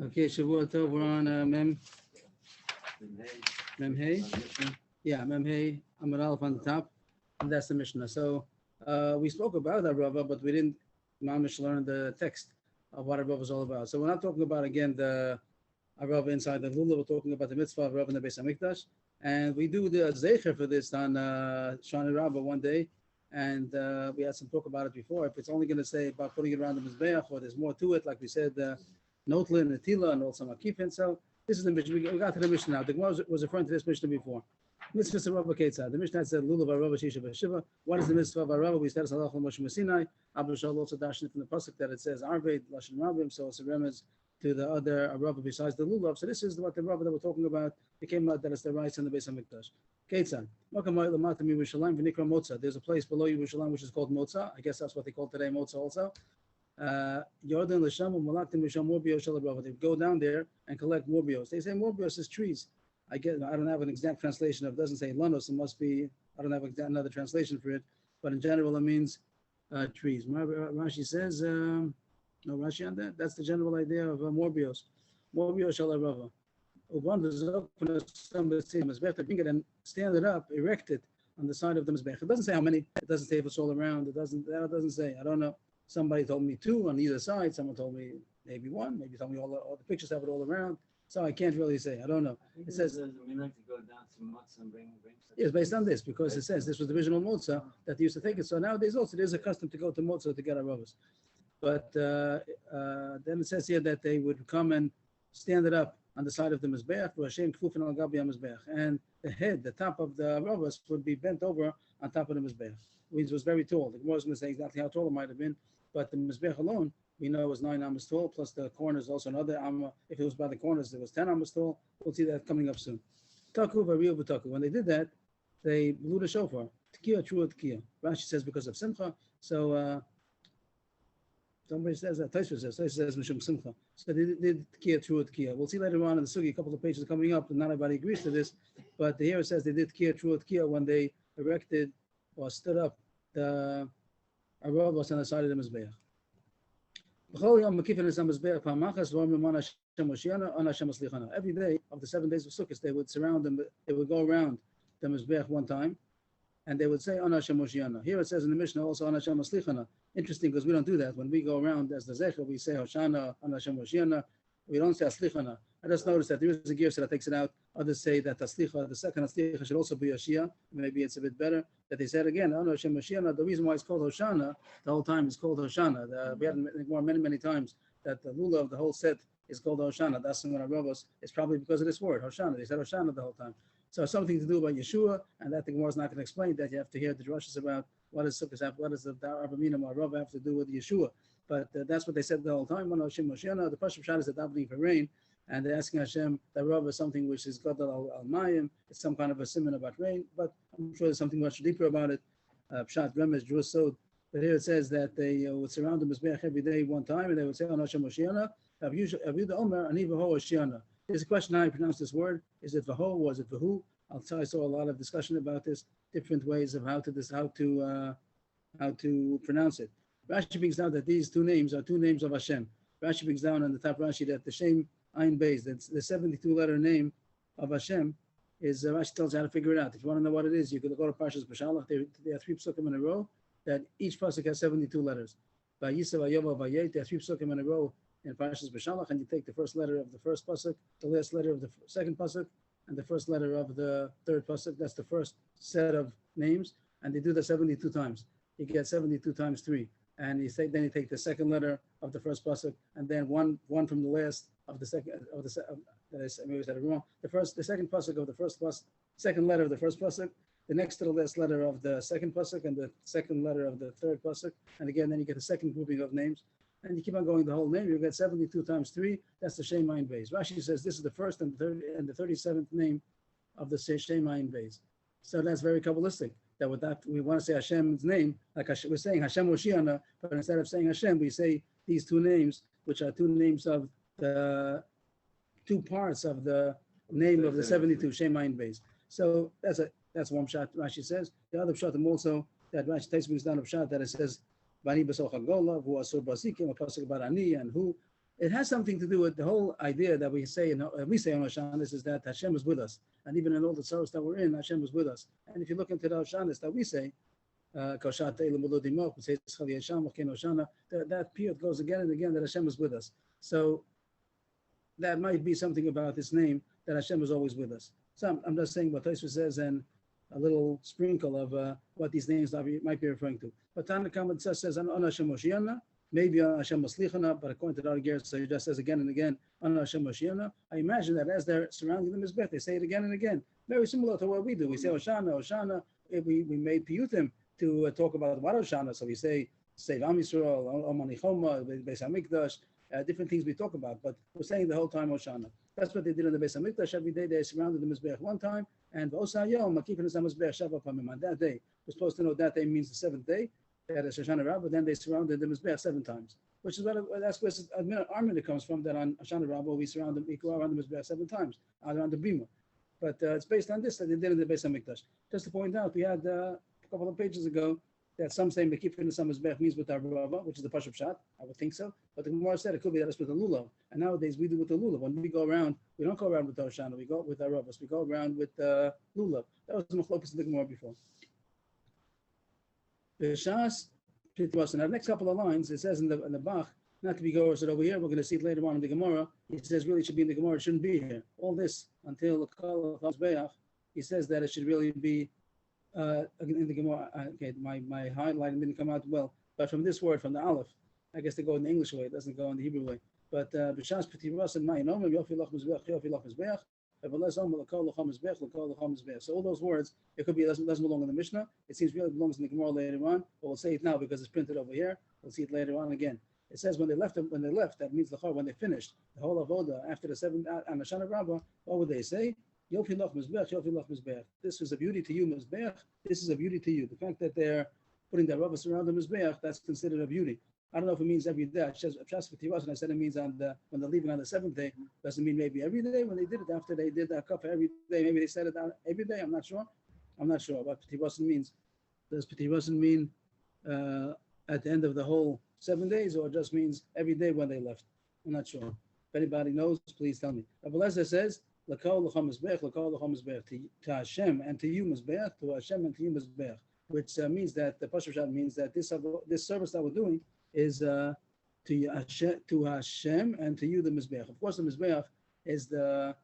Okay, Shavua Tov, we're on Mem Hey. Yeah, Mem Hey, Amud Aleph on the top, and that's the Mishnah. So we spoke about Arava, but we didn't mamish learn the text of what Arava is all about. So we're not talking about again the Arava inside the Lulav. We're talking about the mitzvah of Arava in the Beis Hamikdash, and we do the Zecher for this on Shani Rabbah one day, and we had some talk about it before. If it's only going to say about putting it around the Mizbeach, or there's more to it, like we said, Notlin, Netila, and also Makifin. So this is the Mishnah. We got to the Mishnah now. The Gemara was referring to this Mishnah before. Mitzvah Arava Ketzad. The Mishnah said Lulav Arava Shisha B'Shiva. What is the mitzvah of Arava? We said it's Halach Moshe Messinai. Abba Shal also dashed from the pasuk that it says Arved Lashon Rabim. So it's a remez to the other Arava besides the Lulav. So this is what the Arava that we're talking about. It came out that it's the rice in the Beis Hamikdash. Ketzad. There's a place below Yerushalayim which is called Motza. I guess that's what they call today Motza also. Yordan Lasham Malaktim Misham Morbios Shalabrava. They go down there and collect morbios. They say morbios is trees. I don't have an exact translation of it. Doesn't say lanos. It must be, I don't have another translation for it, but in general it means trees. Rashi says, no Rashi on that. That's the general idea of morbios. Morbios Shalabrava. To bring it and stand it up, erect it on the side of the mizbech. It doesn't say how many. It doesn't say if it's all around. It doesn't say. I don't know. Somebody told me 2 on either side. Someone told me maybe 1. Maybe told me all the pictures have it all around. So I can't really say. I don't know. It says we like to go down to Matzah and bring. Yes, based on this, because it says this was the original Motza that they used to take it. So nowadays also there's a custom to go to Motza to get Aravas. But then it says here that they would come and stand it up on the side of the Mizbeach, and the head, the top of the Aravas would be bent over on top of the Mizbeach, which was very tall. The Gemara was going to say exactly how tall it might have been, but the Mizbeach alone, we know it was 9 amas tall, plus the corners also another amma. If it was by the corners, it was 10 amas tall. We'll see that coming up soon. Taku v'riu v'taku. When they did that, they blew the shofar. Tkiya, true tkiya. Rashi says because of simcha. So somebody says that. Taisha says mishum simcha. So they did tkiya, true tkiya. We'll see later on in the sugi, a couple of pages coming up, and not everybody agrees to this. But here it says they did tkiya, true tkiya when they erected or stood up the Aravos on the side of the Mizbeach. Every day of the 7 days of Sukkot, they would surround them. They would go around the Mizbeach one time, and they would say Ana Hashem Moshiana. Here it says in the Mishnah also Ana Hashem Maslichana. Interesting, because we don't do that. When we go around as the Zecher, we say Hoshana, Ana Hashem Moshiana. We don't say Aslichana. I just noticed that there is a gear that takes it out. Others say that Aslicha, the second Aslicha, should also be Yoshia. Maybe it's a bit better that they said again, Ana Hashem Moshiana. The reason why it's called Hoshana, the whole time is called Hoshana. We had more many times that the Lulav of the whole set is called Hoshana. That's when Aravos. It's probably because of this word, Hoshana. They said Hoshana the whole time. So it's something to do about Yeshua, and that the Gemara is not going to explain that. You have to hear the drushes about what is Sukkot, what does the Arbamina Marava have to do with Yeshua. But that's what they said the whole time. The Pashut Pshat is the davening for rain, and they're asking Hashem that Rav is something which is Gadol al Mayim. It's some kind of a simon about rain, but I'm sure there's something much deeper about it. Pshat, Remez, Drew Sod. But here it says that they would surround the Mizbeach every day one time, and they would say, Ana Hashem Moshiana, Aviuda Omer, Ani V'ho Oshiana. There's a question how you pronounce this word. Is it V'ho or is it V'hu? I saw a lot of discussion about this, different ways of how to pronounce it. Rashi brings down that these 2 names are 2 names of Hashem. Rashi brings down on the top Rashi that the Shem Ayin Beis, that's the 72-letter name of Hashem, is Rashi tells you how to figure it out. If you want to know what it is, you could go to Parshas Beshalach. There are 3 psukim in a row that each pasuk has 72 letters. By Yisrael, Vayova, Vayet, there are 3 psukim in a row in Parshas Beshalach, and you take the first letter of the first pasuk, the last letter of the second pasuk, and the first letter of the third pasuk. That's the first set of names, and they do that 72 times. You get 72 times 3, and then you take the second letter of the first pasuk, and then one from the last of the second of the maybe I said it wrong. The second pasuk of the first pasuk, second letter of the first pasuk, the next to the last letter of the second pasuk, and the second letter of the third pasuk, and again then you get the second grouping of names. And you keep on going the whole name, you get 72 times 3, that's the Shem Ayin Beis. Rashi says this is the first and the 37th name of the Shem Ayin Beis. So that's very Kabbalistic, that with that we want to say Hashem's name, like we're saying Hashem Moshiana, but instead of saying Hashem, we say these 2 names, which are 2 names of the 2 parts of the name of the 72, Shem Ayin Beis. So that's one shot Rashi says. The other shot also that Rashi takes me down of shot that it says Bani Basoch Hagola, who Asur Basikim, a pasuk about Ani, and who. It has something to do with the whole idea that we say on Hashanah is that Hashem is with us, and even in all the sorrows that we're in, Hashem is with us. And if you look into the Hashanah that we say, that period goes again and again that Hashem is with us. So that might be something about this name that Hashem is always with us. So I'm just saying what Tosfos says and a little sprinkle of what these names might be referring to. But Tanakh says, "Ana Hashem Moshiach." Maybe Hashem Maslichana, but according to the Arger, so he just says again and again, Ana Hashem Moshiach. I imagine that as they're surrounding the Mizbech, they say it again and again. Very similar to what we do. We say Hoshana, Hoshana. We made piyutim to talk about what Hoshana. So we say, Save Am Yisrael, Omani Choma, Beis HaMikdash, different things we talk about. But we're saying the whole time Hoshana. That's what they did in the Beis HaMikdash. Every day they surrounded the Mizbech one time. And V'osa Yom, Makifin is HaMizbech Shava Pamim. On that day, we're supposed to know that day means the seventh day. They had a Shoshana Rabbah, then they surrounded the Mizbech 7 times. Which is that's where our minute comes from, that on Shoshana Rabbah we go around the Mizbech 7 times, around the Bima. But it's based on this that they did in the Beis HaMikdash. Just to point out, we had a couple of pages ago that some say Mekifin the Mizbech means with our Rabbah, which is the Pashup Shat. I would think so. But the Gemara said it could be that it's with the Lulav. And nowadays we do with the Lulav. When we go around, we don't go around with the Hoshana, we go with our Rabbahs. We go around with the Lulav. That was the Machlokas in the Gemara before. The Shas, in the next couple of lines, it says in the Bach, not to be goers over here, we're going to see it later on in the Gemara. He says really it should be in the Gemara, it shouldn't be here. All this until the Kol of Mizbeach, he says that it should really be in the Gemara. Okay, my highlighting didn't come out well, but from this word, from the Aleph, I guess they go in the English way, it doesn't go in the Hebrew way. But B'shas P'tivas and Ma'in Yofi Lach Mizbeach, Yofi Lach Mizbeach, so all those words, it could be doesn't belong in the Mishnah. It seems really belongs in the Gemara later on, but we'll say it now because it's printed over here. We'll see it later on again. It says when they left, that means when they finished the whole avoda after the 7 on the Shana Rabbah, what would they say? Yofi Lach Mizbeach, Yofi Lach Mizbeach. This is a beauty to you, Mizbeach. This is a beauty to you. The fact that they're putting their rubbers around the Mizbeach, that's considered a beauty. I don't know if it means every day. And I said it means when they're leaving on the 7th day. Doesn't mean maybe every day when they did it after they did that cup every day. Maybe they said it every day. I'm not sure. What P'tivasan means. Does P'tivasan mean at the end of the whole 7 days, or just means every day when they left? I'm not sure. If anybody knows, please tell me. Rabbi Lezer says, L'kol l'cham mizbeach, l'kol l'cham mizbeach, to Hashem and to you mizbeach, to Hashem and to you mizbeach, which means that the Pashup Shat means that this service that we're doing is to Hashem and to you the Mizbeach. Of course, the Mizbeach is the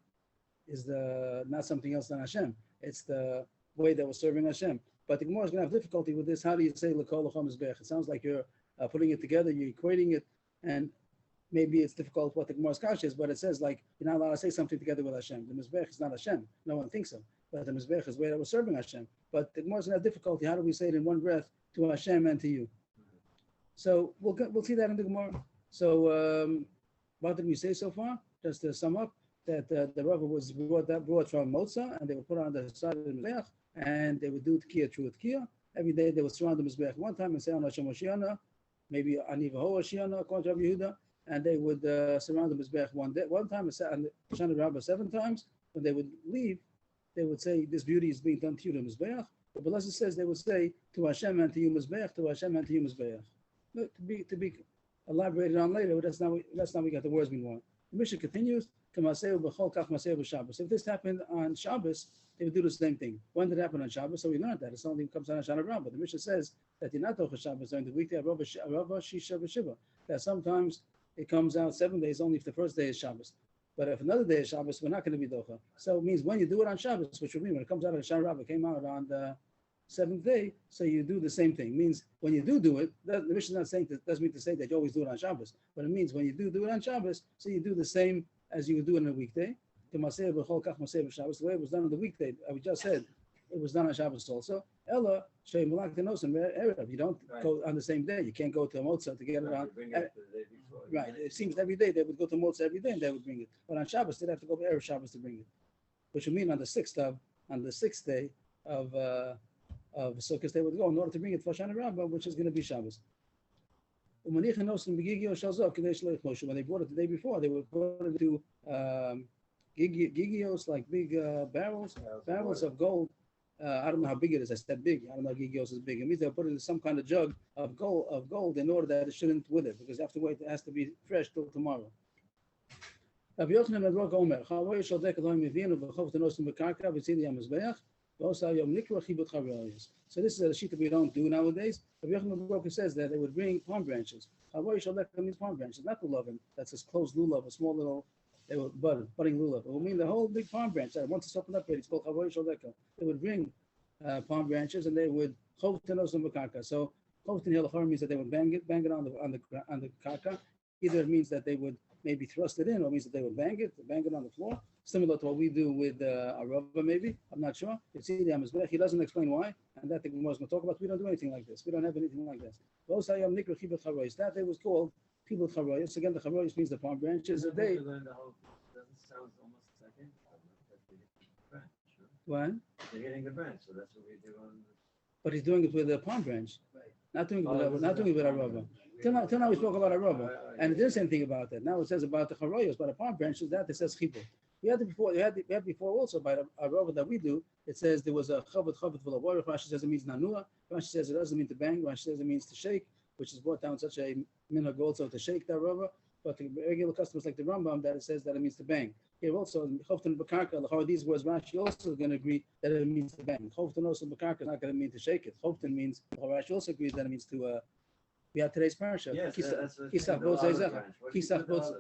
not something else than Hashem. It's the way that we're serving Hashem. But the Gemara is going to have difficulty with this. How do you say L'kol l'cham Mizbeach? It sounds like you're putting it together, you're equating it, and maybe it's difficult what the Gemara's kash is, but it says like you're not allowed to say something together with Hashem. The Mizbeach is not Hashem. No one thinks so. But the Mizbeach is the way that we're serving Hashem. But the Gemara is going to have difficulty. How do we say it in one breath to Hashem and to you? So we'll see that in the Gemara. So what did we say so far? Just to sum up, that the Rabbah was brought from Motza, and they would put on the side of the Mizbeach, and they would do Tkiya, true Tkiya. Every day they would surround the Mizbeach one time and say, Ana Hashem Moshiach, maybe Ani V'ho Hashiach, according to Rabbi Yehuda, and they would surround the Mizbeach one time and say, and Shana Rabbah 7 times. When they would leave, they would say, this beauty is being done to you, the Mizbeach. But Belazar says they would say, to Hashem and to you Mizbeach, to Hashem and to you Mizbeach. To be elaborated on later, that's not we got the words we want. The mission continues. If this happened on Shabbos, they would do the same thing. When did it happen on Shabbos? So we learned that. It's something that comes on Shana Rabbah. The mission says that you're not Tocha Shabbos during the weekday, Rabbah Shisha V'Shiva. That sometimes it comes out 7 days only if the first day is Shabbos. But if another day is Shabbos, we're not going to be Docha. So it means when you do it on Shabbos, which would mean when it comes out of Shana Rabbah, came out on the 7th day, so you do the same thing. It means when you do it, the mission is not saying that, doesn't mean to say that you always do it on Shabbos, but it means when you do it on Shabbos, so you do the same as you would do it on a weekday. The way it was done on the weekday, we just said it was done on Shabbos also. Ella, you don't go on the same day. You can't go to Motza to get it on. Right. It seems every day they would go to Motza every day and they would bring it. But on Shabbos, they'd have to go to Erev Shabbos to bring it. Which would mean on the 6th day of Sukkot, they would go in order to bring it for Shana Rabbah, which is going to be Shabbos. When they brought it the day before, they would put it to gigios, like big barrels of gold, I don't know how big it is. I said big. I don't know if gigios is big. It means they'll put it in some kind of jug of gold in order that it shouldn't wither, because you have to wait. It has to be fresh till tomorrow. Rabbi Yochanan ben Roka Omer, Chavoy shel dek Elohim Yivinu v'chov tenosim b'karka v'tzidi hamizbeach v'osa yom nikra chibut charoyos. So this is a sheet that we don't do nowadays. Rabbi Yochanan ben Roka says that they would bring palm branches. Chavoy shel dek means palm branches, not lulavim. That's a closed lulav, a small little. They were budding lulav. It will mean the whole big palm branch. Once it's opened up, it's called Chavoy shel dek. They would bring palm branches and they would chov tenosim b'karka. So chov tenil means that they would bang it on the karka. Either it means that they would maybe thrust it in, or means that they would bang it on the floor, similar to what we do with arava, maybe. I'm not sure. He doesn't explain why, and that the Gemara is going to talk about. We don't do anything like this. We don't have anything like this. That day was called Kibut Charoyos. Again, the Charoyos means the palm branches. Doesn't sound almost like it. Branch. What? They're hitting the branch, so that's what we do on. But he's doing it with a palm branch, not doing it with arava. Till now we spoke about arava, and it didn't say anything about that. Now it says about the charoyos, but the palm branches that it says chibur. We had before also by arava that we do. It says there was a chavot v'lavor. Rashi says it means nanua. Rashi says it doesn't mean to bang. Rashi says it means to shake, which is brought down such a minhag also to shake the arava. But the regular customers like the Rambam that it says that it means to bang. Here also chovten b'karka. These words Rashi also is going to agree that it means to bang. Chovten also b'karka is not going to mean to shake it. Chovten means Rashi also agrees that it means to. We had today's parasha. Yes, Kisach both Zayzach. Kisach both.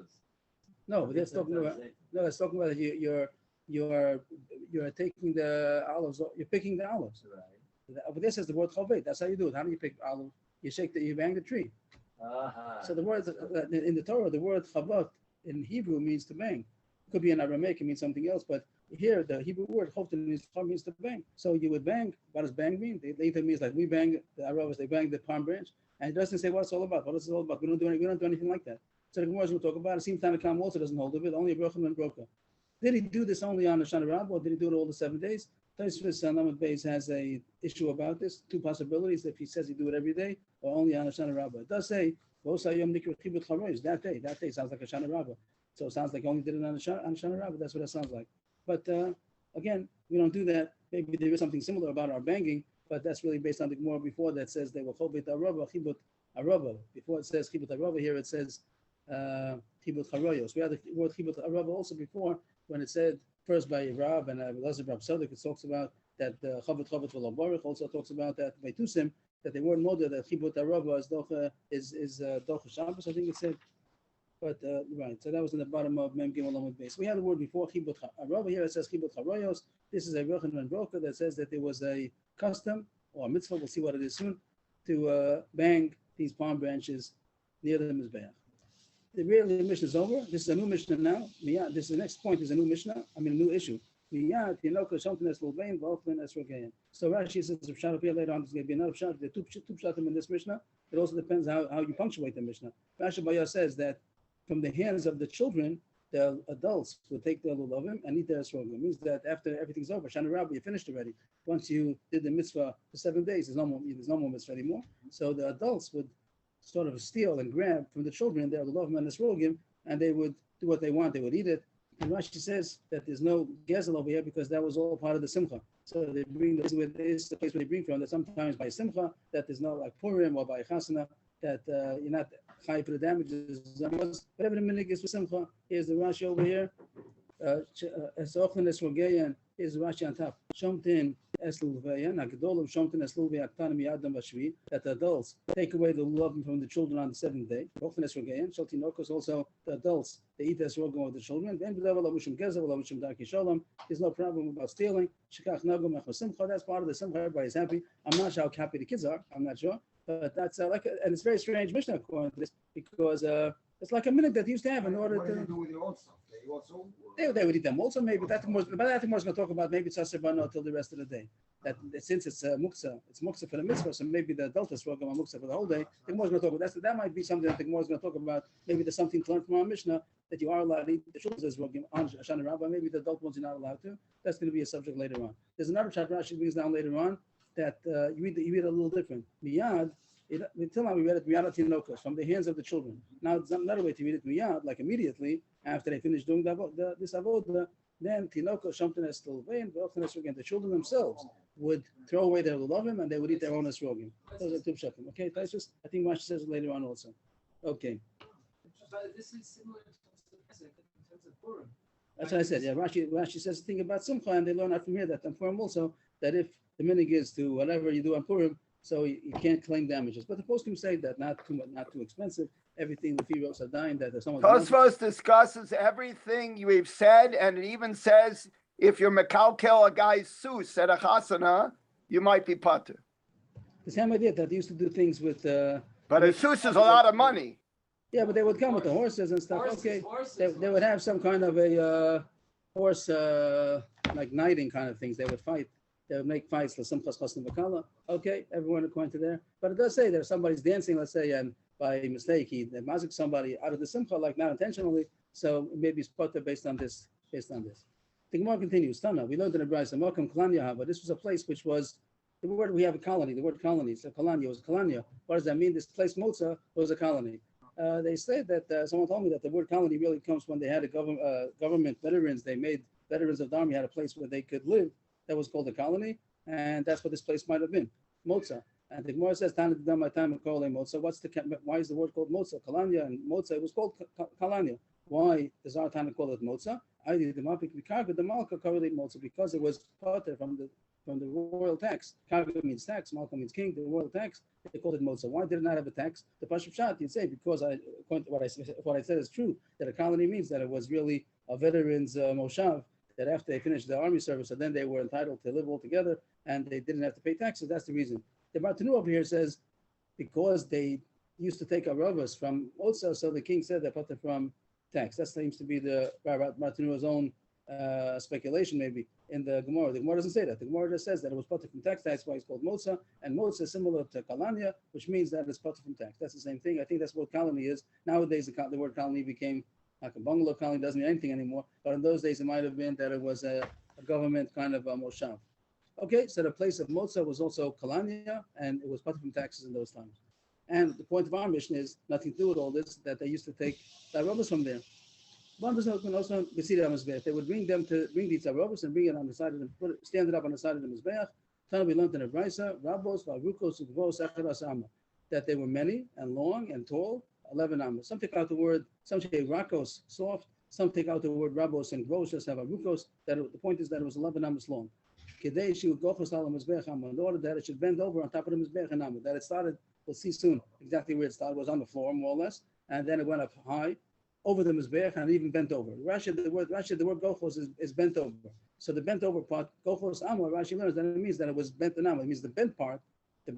No, but that's talking about. No, that's talking about you're taking the olives. You're picking the olives. Right. But this is the word chavet. That's how you do it. How do you pick olive? You you bang the tree. So the word in the Torah, the word chavot in Hebrew means to bang. It could be in Aramaic, it means something else, but here the Hebrew word chavot means to bang. So you would bang. What does bang mean? It later means like we bang the Arabs. They bang the palm branch. And it doesn't say what it's all about. What it's all about. We don't do anything like that. So the Gemara will talk about it. Same time the Kam also doesn't hold of it. Only Abraham and Broka. Did he do this only on the Shana Rabbah, or did he do it all the 7 days? Tosfos Lamed Beis has a issue about this. Two possibilities: if he says he do it every day, or only on the Shana Rabbah. It does say that day. That day sounds like a Shana Rabbah. So it sounds like he only did it on the Shana Rabbah. That's what it sounds like. But again, we don't do that. Maybe there is something similar about our banging. But that's really based on the Gemara before that says they will chobet arava, chibut arava. Before it says chibut arava, here it says chibut charoyos. We had the word chibut arava also before when it said first by Rab and Elazar Rab Sadik. It talks about that chavot v'lavarich. Also talks about that by Tusim that they weren't model that chibut arava is docha Shabbos. I think it said. But right, so that was in the bottom of Mem Gimel Amud Beis. We had the word before chibut arava. Here it says chibut charoyos. This is a Yochanan and Broka that says that there was a custom or a mitzvah, we'll see what it is soon, to bang these palm branches near the Mizbeach. The Mishnah is over. This is a new Mishnah now. This is the next point is a new Mishnah, a new issue. So Rashi says if Pshat appear later on, there's going to be another Pshat. There are two Pshatim in this Mishnah. It also depends how you punctuate the Mishnah. Rashi Baya says that from the hands of the children, the adults would take the lulavim and eat their esrogim. It means that after everything's over, Shana Rabbah, you finished already. Once you did the mitzvah for 7 days, there's no more mitzvah anymore. So the adults would sort of steal and grab from the children their lulavim and esrogim, and they would do what they want. They would eat it. And Rashi says that there's no gezel over here because that was all part of the simcha. So they bring this is the place where they bring from. That sometimes by simcha, that there's no like Purim or by chasana, that you're not high for the damages. Whatever the minig is for simcha. Here's the Rashi over here. Here's the Rashi on top. Shomtin esluveya, nagdolim shomtin esluveya aktanim yadam bashvi. That the adults take away the love from the children on the 7th day. Often esrogeyan. Shaltinokos also the adults they eat esrogim of the children. Then there's no problem about stealing. That's part of the simcha. Everybody's happy. I'm not sure how happy the kids are. I'm not sure. But that's and it's very strange Mishnah according to this because it's like a minute that you used to have in order what to. Do you do with your own stuff? They would eat them also maybe. But I think more is going to talk about maybe it's asabano until the rest of the day. That since it's muksa for the mitzvah, so maybe the adult is working on muksa for the whole day. The Gemara is going to talk about that might be something that the Gemara is going to talk about. Maybe there's something to learn from our Mishnah that you are allowed to eat the children's working on Shana Rabbah. Maybe the adult ones you're not allowed to. That's going to be a subject later on. There's another chat Rashi brings down later on that you read a little different. Miyad. Until now we read it miyad tinokos from the hands of the children. Now it's another way to read it miyad, like immediately after they finish doing this avodah, then Tinoko Shamtin Estilvain, the children themselves would throw away their lulavim and they would eat their own esrogim. Those are two pshatim. Okay, Taisus, I think Rashi says it later on also. Okay, But this is similar to Pesach in terms of Purim. that's what I said. Yeah, Rashi says the thing about Simcha, and they learn out from here that on Purim also, that if the minig is to whatever you do on Purim, so you can't claim damages. But the poskim say that not too expensive. Everything the females are dying that someone. Tosfos discusses everything we've said, and it even says if you're mekalkel a guy's sus at a chasana, you might be pater. The same idea that they used to do things with. But a sus is a lot of money. Yeah, but they would come with the horses and stuff. Okay, Horses. they would have some kind of a horse like knighting kind of things. They would fight. They would make fights for some chasnas v'kala. Okay, everyone according to there. But it does say that if somebody's dancing, let's say, and by mistake he mazik somebody out of the simcha, like not intentionally, so maybe it's potter based on this. The Gemara continues. Tana, we learned in the Brayso, Malkam Kalanya, but this was a place which was the word we have a colony. The word colony, so Kalanya was Kalanya. What does that mean? This place Motza was a colony. They say that someone told me that the word colony really comes when they had a government veterans. They made veterans of the army had a place where they could live. That was called a colony, and that's what this place might have been, Motza. And the Gemara says, "Tana did my time call a Motza." Why is the word called Motza? Kalanya and Motza. It was called Kalanya. Why does our Tana call it Motza? I did the Mapik Karga, the Malka correlate Motza because it was potter from the royal tax. Karga means tax, Malka means king. The royal tax. They called it Motza. Why did it not have a tax? The Pashup Shat, you'd say because what I said is true. That a colony means that it was really a veterans moshav. That after they finished their army service, and then they were entitled to live all together, and they didn't have to pay taxes. That's the reason. The Bartanu over here says because they used to take aravas from Motza, so the king said they put it from tax. That seems to be the Bartanu's own speculation, maybe in the Gemara. The Gemara doesn't say that. The Gemara just says that it was put from tax. That's why it's called Motza, and Motza is similar to Kalanya, which means that it's put from tax. That's the same thing. I think that's what colony is. Nowadays, the word colony became like a bungalow colony, doesn't mean anything anymore. But in those days, it might have been that it was a government kind of moshav. Okay, so the place of Motza was also Kalanya, and it was put from taxes in those times. And the point of our mission is nothing to do with all this, that they used to take the arabas from there. One was also they would bring these arabas and bring it on the side of them, stand it up on the side of the mizbeach. We learned in the Brayso, Rabos, Varukos, Ugvos, Acharas Amma, that they were many and long and tall, 11 amas. Some take out the word, some say rakos, soft. Some take out the word rabos and gvos, just have arukos. That the point is that it was 11 amas long. Kedei she would go for in order that it should bend over on top of the mizbeach and amma. That it started, we'll see soon exactly where it started. It was on the floor more or less, and then it went up high over the mizbeach and even bent over. Rashi, the word gochos is bent over. So the bent over part, gochos amma, Rashi learns that it means that it was bent in amma. It means the bent part. The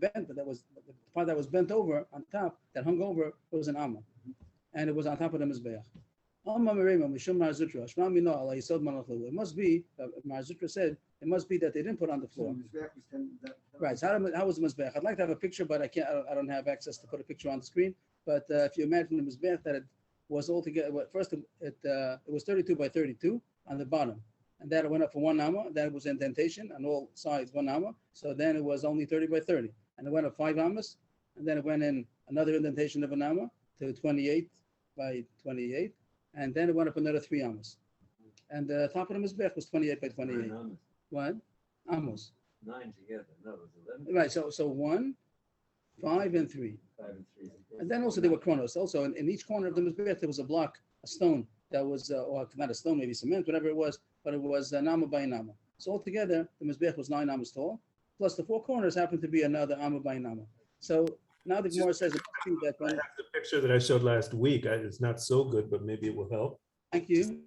part that was bent over on top, that hung over, was an amma, and it was on top of the mizbeach. It must be, Mar Zutra said, it must be that they didn't put on the floor. Right. So how was the mizbeach? I'd like to have a picture, but I don't have access to put a picture on the screen. But if you imagine the mizbeach, that it was altogether. First, it was 32 by 32 on the bottom. And then it went up for 1 amma. Then it was indentation on all sides, 1 amma. So then it was only 30 by 30. And it went up 5 ammas. And then it went in another indentation of an amma to 28 by 28. And then it went up another 3 ammas. And the top of the mizbech was 28 by 28. What? Amos. 9 together. No, it was 11. Right. So 1, 5, and 3. 5 and 3. And then also there were chronos. Also in each corner of the mizbech there was a block, a stone that was, or not a stone, maybe cement, whatever it was, but it was an amma by an amma. So altogether, the mizbech was 9 ammas tall, plus the 4 corners happened to be another amma by an amma. So now the Gemara says that I have the picture that I showed last week. It's not so good, but maybe it will help. Thank you.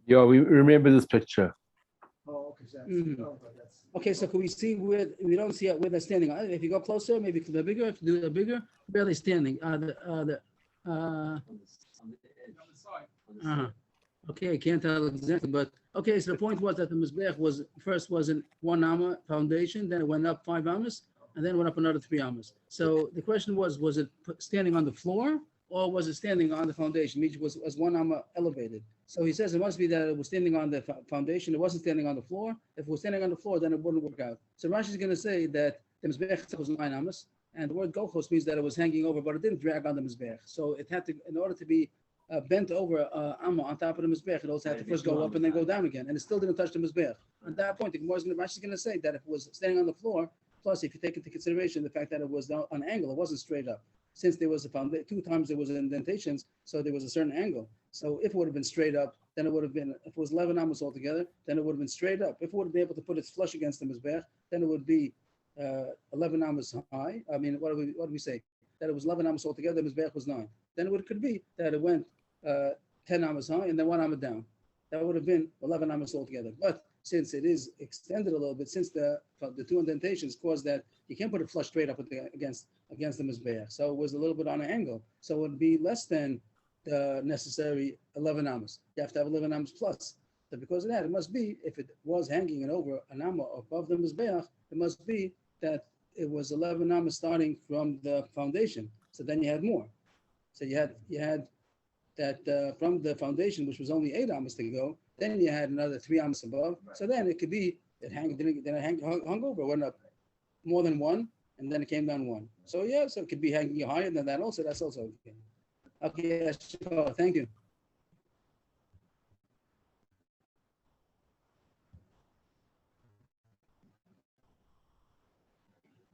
Yeah, we remember this picture. Oh, okay. So Mhm. that's Okay, so can we see where we don't see where they're standing? If you go closer, maybe the bigger. If you do it bigger, where are they standing? On the edge. on the side. On the side. Okay, I can't tell exactly, but okay. So the point was that the mizbech was first was in 1 amma foundation, then it went up 5 ammas, and then it went up another 3 ammas. So the question was it standing on the floor or was it standing on the foundation? Each was 1 amma elevated. So he says it must be that it was standing on the foundation. It wasn't standing on the floor. If it was standing on the floor, then it wouldn't work out. So Rashi is going to say that The Mizbeach was 9 Amos, and the word Gochos means that it was hanging over, but it didn't drag on the Mizbeach. So it had to, in order to be bent over Amma on top of the Mizbeach, it also had to first go up and then go down again, and it still didn't touch the Mizbeach. At that point, the Gemara is going to say that if it was standing on the floor, plus if you take into consideration the fact that it was on an angle, it wasn't straight up. Since there was a foundation, 2 times there was indentations, so there was a certain angle. So if it would have been straight up, then it would have been, if it was 11 amos altogether, then it would have been straight up. If it would have been able to put its flush against the Mizbeach, then it would be 11 amos high. I mean, what do we say? That it was 11 amos altogether, the Mizbeach was 9. Then it could be that it went 10 amos high and then 1 amma down. That would have been 11 amos altogether. But since it is extended a little bit, since the 2 indentations caused that you can't put it flush straight up against the Mizbeach. So it was a little bit on an angle. So it would be less than the necessary 11 amos. You have to have 11 amos plus. So because of that, it must be, if it was hanging it over an amma above the Mizbeach, it must be that it was 11 amos starting from the foundation. So then you had more. So you had that from the foundation, which was only 8 amos to go, then you had another 3 amos above. So then it could be, it hung over, it went up more than 1, and then it came down 1. So yeah, so it could be hanging higher than that also. That's also okay. Okay, yes, sure. Thank you.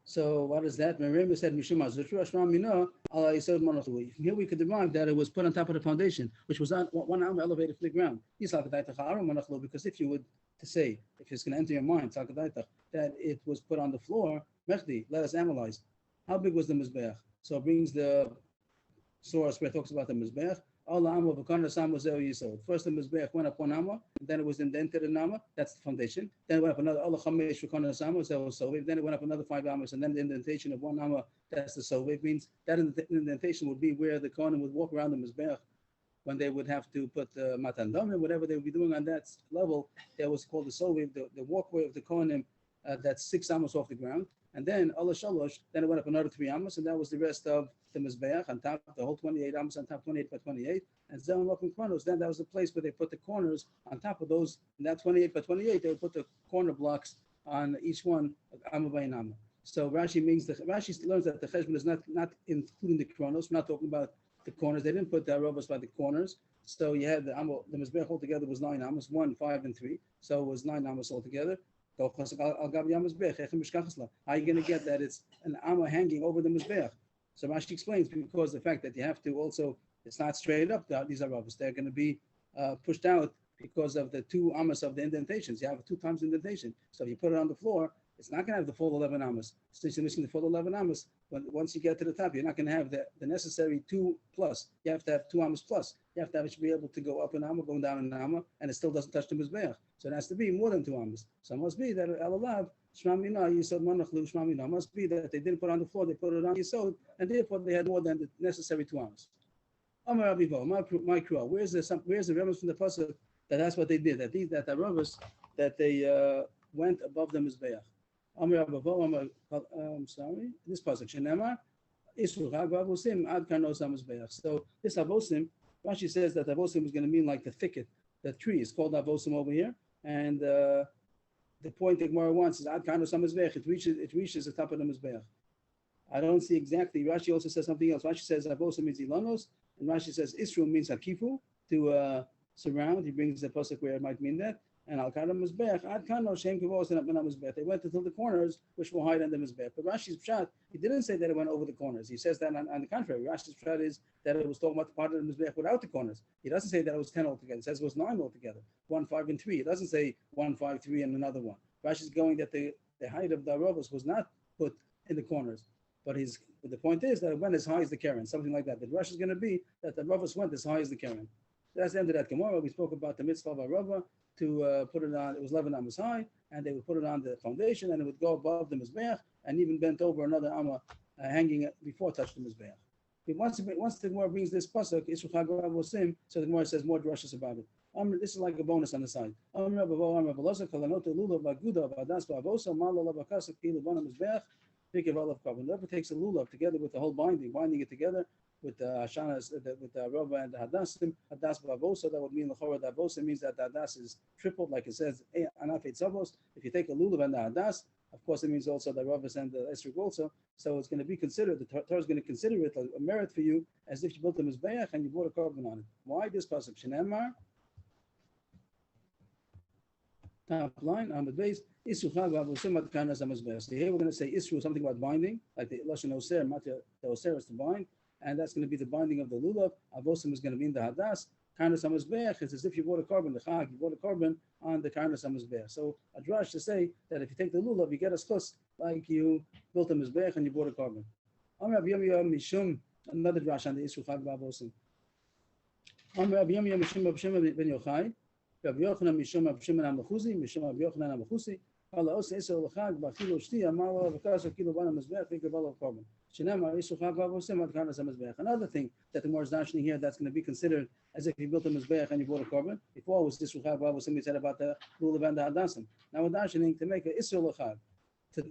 So what is that? Remember said Mishuma Zutra Mina Allah Yisod Monotui. Here we could derive that it was put on top of the foundation, which was on 1 arm elevated from the ground. Because if you would to say, if it's going to enter your mind, that it was put on the floor, Mechdi, let us analyze. How big was the Mizbeach? So it brings the source where it talks about the Mizbeach. First the Mizbeach went up 1 amma, then it was indented in amma, that's the foundation. Then it went up another then it went up another 5 ammas, and then the indentation of 1 amma, that's the Sovib. Means that indentation would be where the Kohanim would walk around the Mizbeach when they would have to put Matan Damim, whatever they would be doing on that level. That was called the Sovib, the walkway of the Kohanim, that's 6 ammas off the ground. And then Allah Shalosh, then it went up another 3 ammas, and that was the rest of the Mizbeach on top, the whole 28 ammas on top, 28 by 28. And Zon Lokum Kronos, then that was the place where they put the corners on top of those. In that 28 by 28, they would put the corner blocks on each one, amma by an amma. So Rashi learns that the Cheshbon is not including the Kronos. We're not talking about the corners. They didn't put the Arobas by the corners. So you had the Mizbeach altogether was 9 ammas, 1, 5, and 3. So it was 9 ammas altogether. How are you going to get that it's an amma hanging over the Mizbeach? So Rashi explains, because the fact that you have to also, it's not straight up, these are rubbish. They're going to be pushed out because of the 2 ammas of the indentations. You have 2 times indentation. So if you put it on the floor, it's not going to have the full 11 ammas. Since you're missing the full 11 ammas, once you get to the top, you're not going to have the necessary 2 plus. You have to have 2 ammas plus. You have to have it to be able to go up an amma, going down an amma, and it still doesn't touch the Mizbeach. So it has to be more than 2 ammas. So it must be that Alalav, Shmamina, Yisod Manachlu, Shmamina. It must be that they didn't put it on the floor, they put it on Yisod, and therefore they had more than the necessary 2 ammas. Amar Abivo, my crew. Where's the reference from the pasuk that's what they did? That the robbers that they went above the Mizbeach. Amar Abivo, I'm sorry. This pasuk Shenema, Isru Chag Avosim Ad Karnos Mizbeach. So this Avosim, Rashi says that Avosim is going to mean like the thicket, the tree is called Avosim over here, and the point that Gemara wants is Ad Karnos Mizbeach. It reaches the top of the Mizbeach. I don't see exactly. Rashi also says something else. Rashi says Avosim means Ilanos. And Rashi says Israel means Hakifu, to surround. He brings the pasuk where it might mean that. And Al Kadam Mizbeach, Ad Kano Shem Kivos and Abnam Mizbeach. They went until the corners, which will hide under Mizbeach. But Rashi's pshat, he didn't say that it went over the corners. He says that on the contrary. Rashi's pshat is that it was talking about the part of the Mizbeach without the corners. He doesn't say that it was 10 altogether. He says it was 9 altogether, 1, 5, and 3. He doesn't say 1, 5, 3, and another one. Rashi's going that the height of the Arovos was not put in the corners. But the point is that it went as high as the Karen, something like that. The rush is going to be that the Ravas went as high as the Karen. That's the end of that Gemara. We spoke about the mitzvah of Arava to put it on. It was 11 ammas high, and they would put it on the foundation, and it would go above the Mizbeach, and even bent over another amma hanging before it touched the Mizbeach. Once the Gemara brings this pasuk, Isru Chag Avosim, so the Gemara says more drushes about it. This is like a bonus on the side. Whoever takes a lulav together with the whole binding it together with the Hashanas, with the Rava and the Hadassim, Hadas Bavosa, that would mean the Chorah Davosa means that the Hadas is tripled, like it says, Anaf Eitzavos. If you take a lulav and the Hadas, Of course, it means also the Ravas and the Esrog also. So it's going to be considered, the Torah is going to consider it a merit for you as if you built a Mizbeach and you brought a carbon on it. Why this pasuk? Shenemar, top line, on the base, Isru Chag v'avosim at Karnas HaMizbeach. So here we're going to say Isru, something about binding, like the Lashon Oser, the Oser is to bind, and that's going to be the binding of the Lulav. Avosim is going to be in the Hadas. Karnas HaMizbeach is as if you bought a carbon, the Chag, you bought a carbon on the Karnas HaMizbeach. So a drash to say that if you take the Lulav, you get a schus like you built a Mizbeach and you bought a carbon. Amar Rabbi Yirmiyah Mishum, another drash on the Isru Chag v'avosim. Amar Rabbi Yirmiyah Mishum Rabbi Shimon ben Yochai, Rabbi Yochanan Mishum Rabbi Shimon HaMechuzi, Mishum Rabbi Yochanan HaMechuzi, Allah Osa Isra L'Chag B'Achilo Shti Amar V'Kas Akilo Bana Mizbeach V'Kabal Carbon. Shenamar Isru Chag v'avosim at Karnas HaMizbeach. Another thing that the Gemara is dashing here that's going to be considered as if you built a Mizbeach and you bought a carbon. Before it was Isru Chag v'avosim, we said about the Lulav and the Hadasim. Now we're dashing to make an Isra L'Chag, to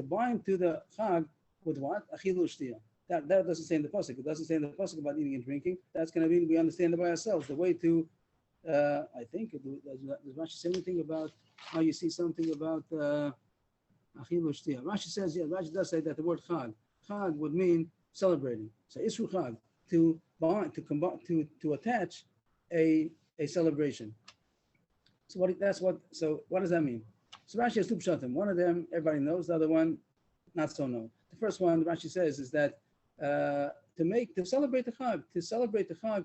bind to the Chag with what? Achilu Shtiya. That doesn't say in the pasuk. It doesn't say in the pasuk about eating and drinking. That's going to be, we understand it by ourselves. The way to, I think, does Rashi say anything about how you see something about Achilu Shtiya? Rashi says, yeah, Rashi does say that the word Chag would mean celebrating. So Isru Chag, to bind, to combine, to attach a celebration. So what does that mean? So Rashi has two pshatim. One of them everybody knows. The other one, not so known. The first one Rashi says is that to celebrate the Chag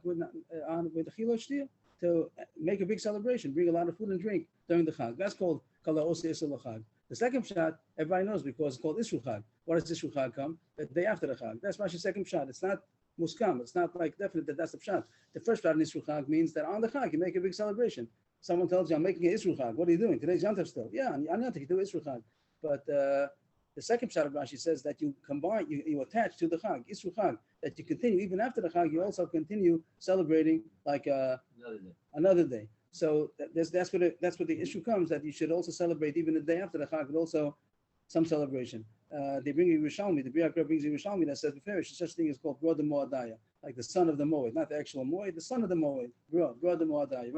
with the Chilo Shtiya, to make a big celebration, bring a lot of food and drink during the Chag. That's called Kala Osi Isra L'Chag. The second shot everybody knows because it's called Isru Chag. What does Isru Chag come? The day after the Chag. That's Rashi's second shot. It's not muskam. It's not like definite that that's the shot. The first shot in Isru Chag means that on the Chag you make a big celebration. Someone tells you, I'm making an Isru Chag. What are you doing? Today's Yom Tov still. Yeah, on Yom Tov you do Isru Chag. But the second shot of Rashi says that you combine, you attach to the Chag, Isru Chag, that you continue, even after the Chag, you also continue celebrating like another day. So that's where the issue comes, that you should also celebrate even the day after the Chag, but also some celebration. They bring Yerushalmi, the Briach brings Yerushalmi that says, such thing is called Brod Moadaya, like the son of the Moed, not the actual Moed, the son of the Moed, Brod Moadaya.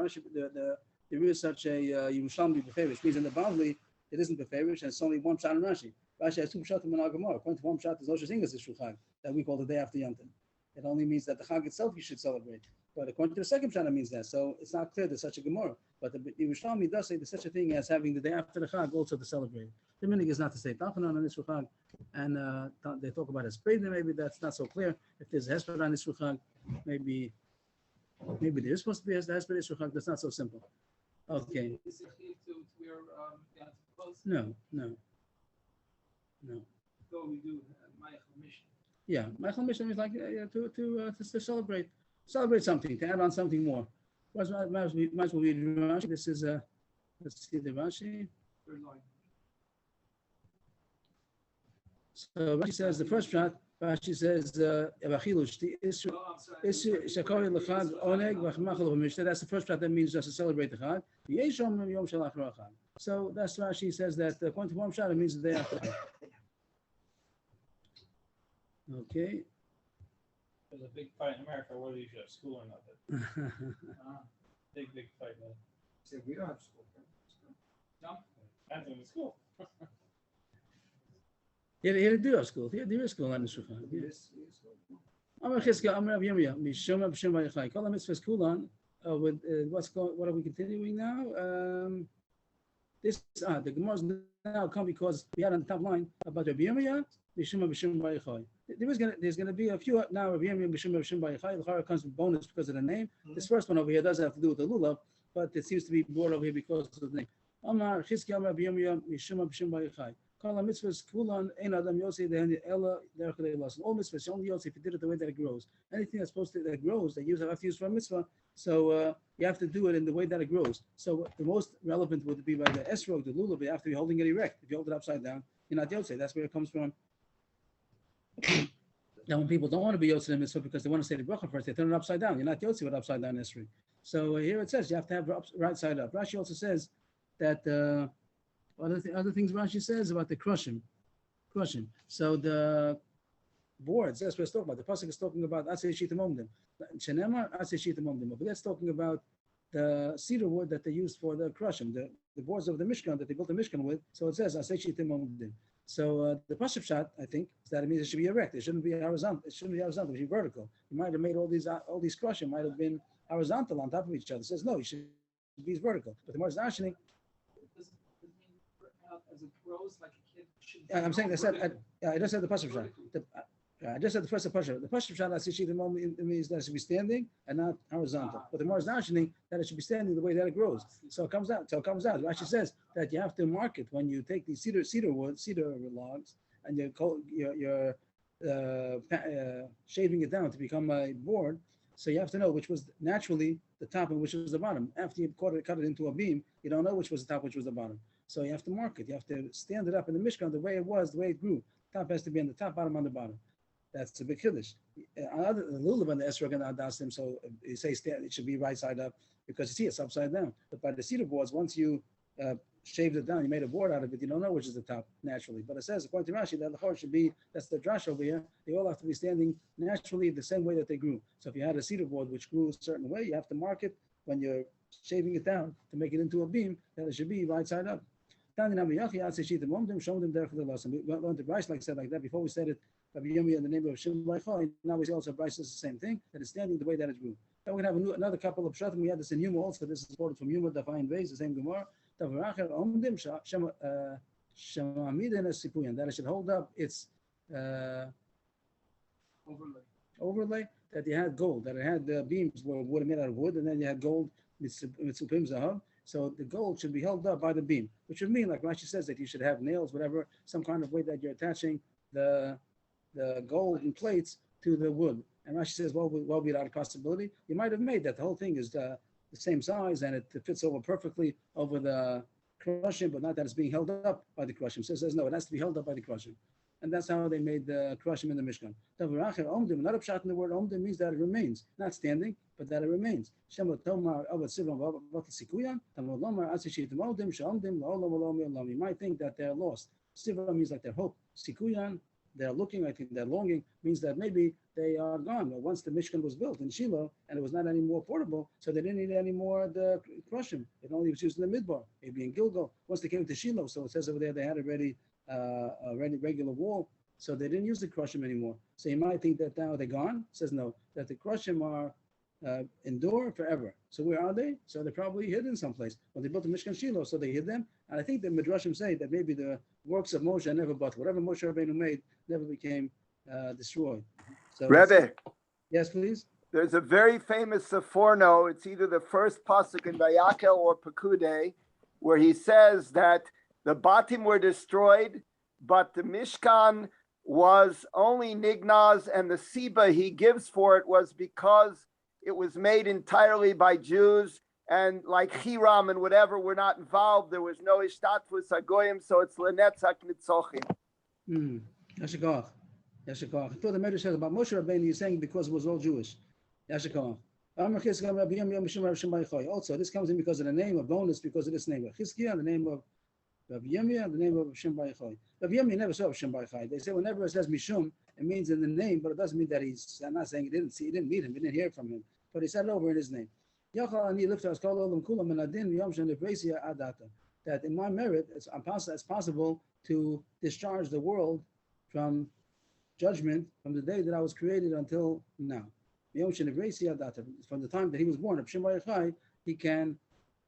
There is such a Yerushalmi Beferish, means in the Bavli, it isn't Beferish, and it's only one shot in Rashi. Rashi has two pshatim in our Gemara. According to one pshat, there's no such thing as Isru Chag, that we call the day after Yom Tov. It only means that the Chag itself you should celebrate. But according to the second pshat, it means that. So it's not clear there's such a Gemara. But the Yerushalmi does say there's such a thing as having the day after the Chag also to celebrate. The meaning is not to say Tachanan on Isru Chag, and they talk about Hesped, maybe that's not so clear. If there's a Hesped on Isru Chag, maybe there is supposed to be a Hesped Isru Chag. That's not so simple. Okay. Is it here to wear clothes? No. So we do Mayach Mission. Yeah, Michael Mission is like to celebrate something, to add on something more. Might as well read Rashi. This is let's see the Rashi. Third line. So Rashi says the first shot. Rashi says Achilu Shti Isru Shakori L'Chag Oneg V'Chmachal V'Mishta. That's the first shot. That means just to celebrate the Chag. Yeshom Yom Shel Achar Chag. So that's Rashi says that according to one shot it means the day after. Okay. There's a big fight in America whether you should have school or not. Big fight, man. So we don't have school. No? Depends on the school. Yeah, they do have school. Yeah, there is school on the Shulchan. Amar Chizkiah, Amar Rabbi Yirmiyah, Mishum B'Shem Vayachai. Kol HaMitzvahs Kulan. With what are we continuing now? The Gemara is now come because we had on the top line about Rabbi Yirmiyah, Mishum B'Shem Vayachai. There's going to be a few now. Rabbi Yirmiyah, Mishum B'Shem Vayachai. The Chara comes with bonus because of the name. This first one over here doesn't have to do with the lulav, but it seems to be brought over here because of the name. Amar Chizkiah, Amar Rabbi Yirmiyah, Mishum B'Shem Vayachai. All mitzvahs, all mitzvahs, only yotzi if you did it the way that it grows. Anything that's supposed to that grows, that you have to use for a mitzvah, so you have to do it in the way that it grows. So the most relevant would be by the esrog, the lulav. You have to be holding it erect. If you hold it upside down, you're not yotzi. That's where it comes from. Now, when people don't want to be yotzi in mitzvah because they want to say the bracha first, they turn it upside down. You're not yotzi with upside down esrog. So here it says you have to have right side up. Rashi also says that. Other things Rashi says about the crushing. So the boards, that's what it's talking about. The pasuk is talking about Aseh Shita Momdim. Shenemar Aseh Shita Momdim. But that's talking about the cedar wood that they used for the crushing, the boards of the Mishkan that they built the Mishkan with. So it says, Asay Shitim Omdim. So the Pashup shot, I think, is that it means it should be erect. It shouldn't be horizontal. It shouldn't be horizontal. It should be vertical. You might have made all these crushing might have been horizontal on top of each other. It says no, you should be vertical. But the more Zarshaning, Does it mean as it grows, like a kid should? I'm saying I said I just said the Pashup shot. Vertically. I just said the first Pashup. The Pashup shot, Asay Shitim Omdim means that it should be standing and not horizontal. But the more Zarshaning, that it should be standing the way that it grows. So it comes out. Rashi says that you have to mark it when you take these cedar logs, and you're shaving it down to become a board. So you have to know which was naturally the top and which was the bottom. After you cut it into a beam, you don't know which was the top, which was the bottom. So you have to mark it. You have to stand it up in the Mishkan the way it was, the way it grew. Top has to be on the top, bottom on the bottom. That's a big kiddush. The lulav and the esrog and adasim, so you say it should be right side up because you see it's upside down. But by the cedar boards, once you shaved it down, you made a board out of it, you don't know which is the top naturally. But it says, according to Rashi, that the chor should be, that's the drash over here, they all have to be standing naturally the same way that they grew. So if you had a cedar board which grew a certain way, you have to mark it when you're shaving it down to make it into a beam, that it should be right side up. We learned the Bryce like said like that before we said it. Rabbi Yirmiyah in the name of Shem Baichai. Now we see also Bryce says the same thing, that it's standing the way that it grew. Then we're going to have another couple of pshatim. We had this in Yuma also. This is quoted from Yuma, the fine ways, the same Gemara. That it should hold up its overlay, that you had gold, that it had the beams were made out of wood, and then you had gold, mitzupim zahav. So the gold should be held up by the beam, which would mean, like Rashi says, that you should have nails, whatever, some kind of way that you're attaching the golden plates to the wood. And Rashi says, well, without a possibility, you might have made that the whole thing is the same size and it fits over perfectly over the crushing, but not that it's being held up by the crushing. So it says, no, it has to be held up by the crushing. And that's how they made the crushing in the Mishkan. Another pshat in the word omdim means that it remains, not standing, but that it remains. You might think that they're lost. Sivra means like their hope. Sikuyan, they're looking, I think they're longing, means that maybe they are gone. But once the Mishkan was built in Shiloh and it was not any more portable, so they didn't need any more the crushing. It only was used in the Midbar, maybe in Gilgal. Once they came to Shiloh, so it says over there they had already a regular wall, so they didn't use the crushing anymore. So you might think that now they're gone. It says no, that the crushing are endure forever. So where are they? So they're probably hidden someplace. When they built the Mishkan Shiloh, so they hid them. And I think the Midrashim say that maybe the works of Moshe never, but whatever Moshe Rabbeinu made never became destroyed. So Rebbe, yes, please. there's a very famous Seforno. It's either the first pasuk in Vayakel or Pekude, where he says that the Batim were destroyed, but the Mishkan was only Nignaz, and the Siba he gives for it was because it was made entirely by Jews, and like Hiram and whatever were not involved. There was no Ishtatfus Hagoyim, so it's Lenetzach Nitzochim. Yashikach. I thought the Medrash says about Moshe Rabbeinu, you're saying because it was all Jewish. Yashikach. Also, this comes in because of the name, a bonus because of this name. Chizkiah, the name of Rav Yirmiyah, the name of Shem Baichai. Rav Yirmiyah never saw Shem Baichai. They say whenever it says Mishum, it means in the name, but it doesn't mean that I'm not saying he didn't meet him, he didn't hear from him, but he said it over in his name. That in my merit, it's possible to discharge the world from judgment from the day that I was created until now. From the time that he was born, he can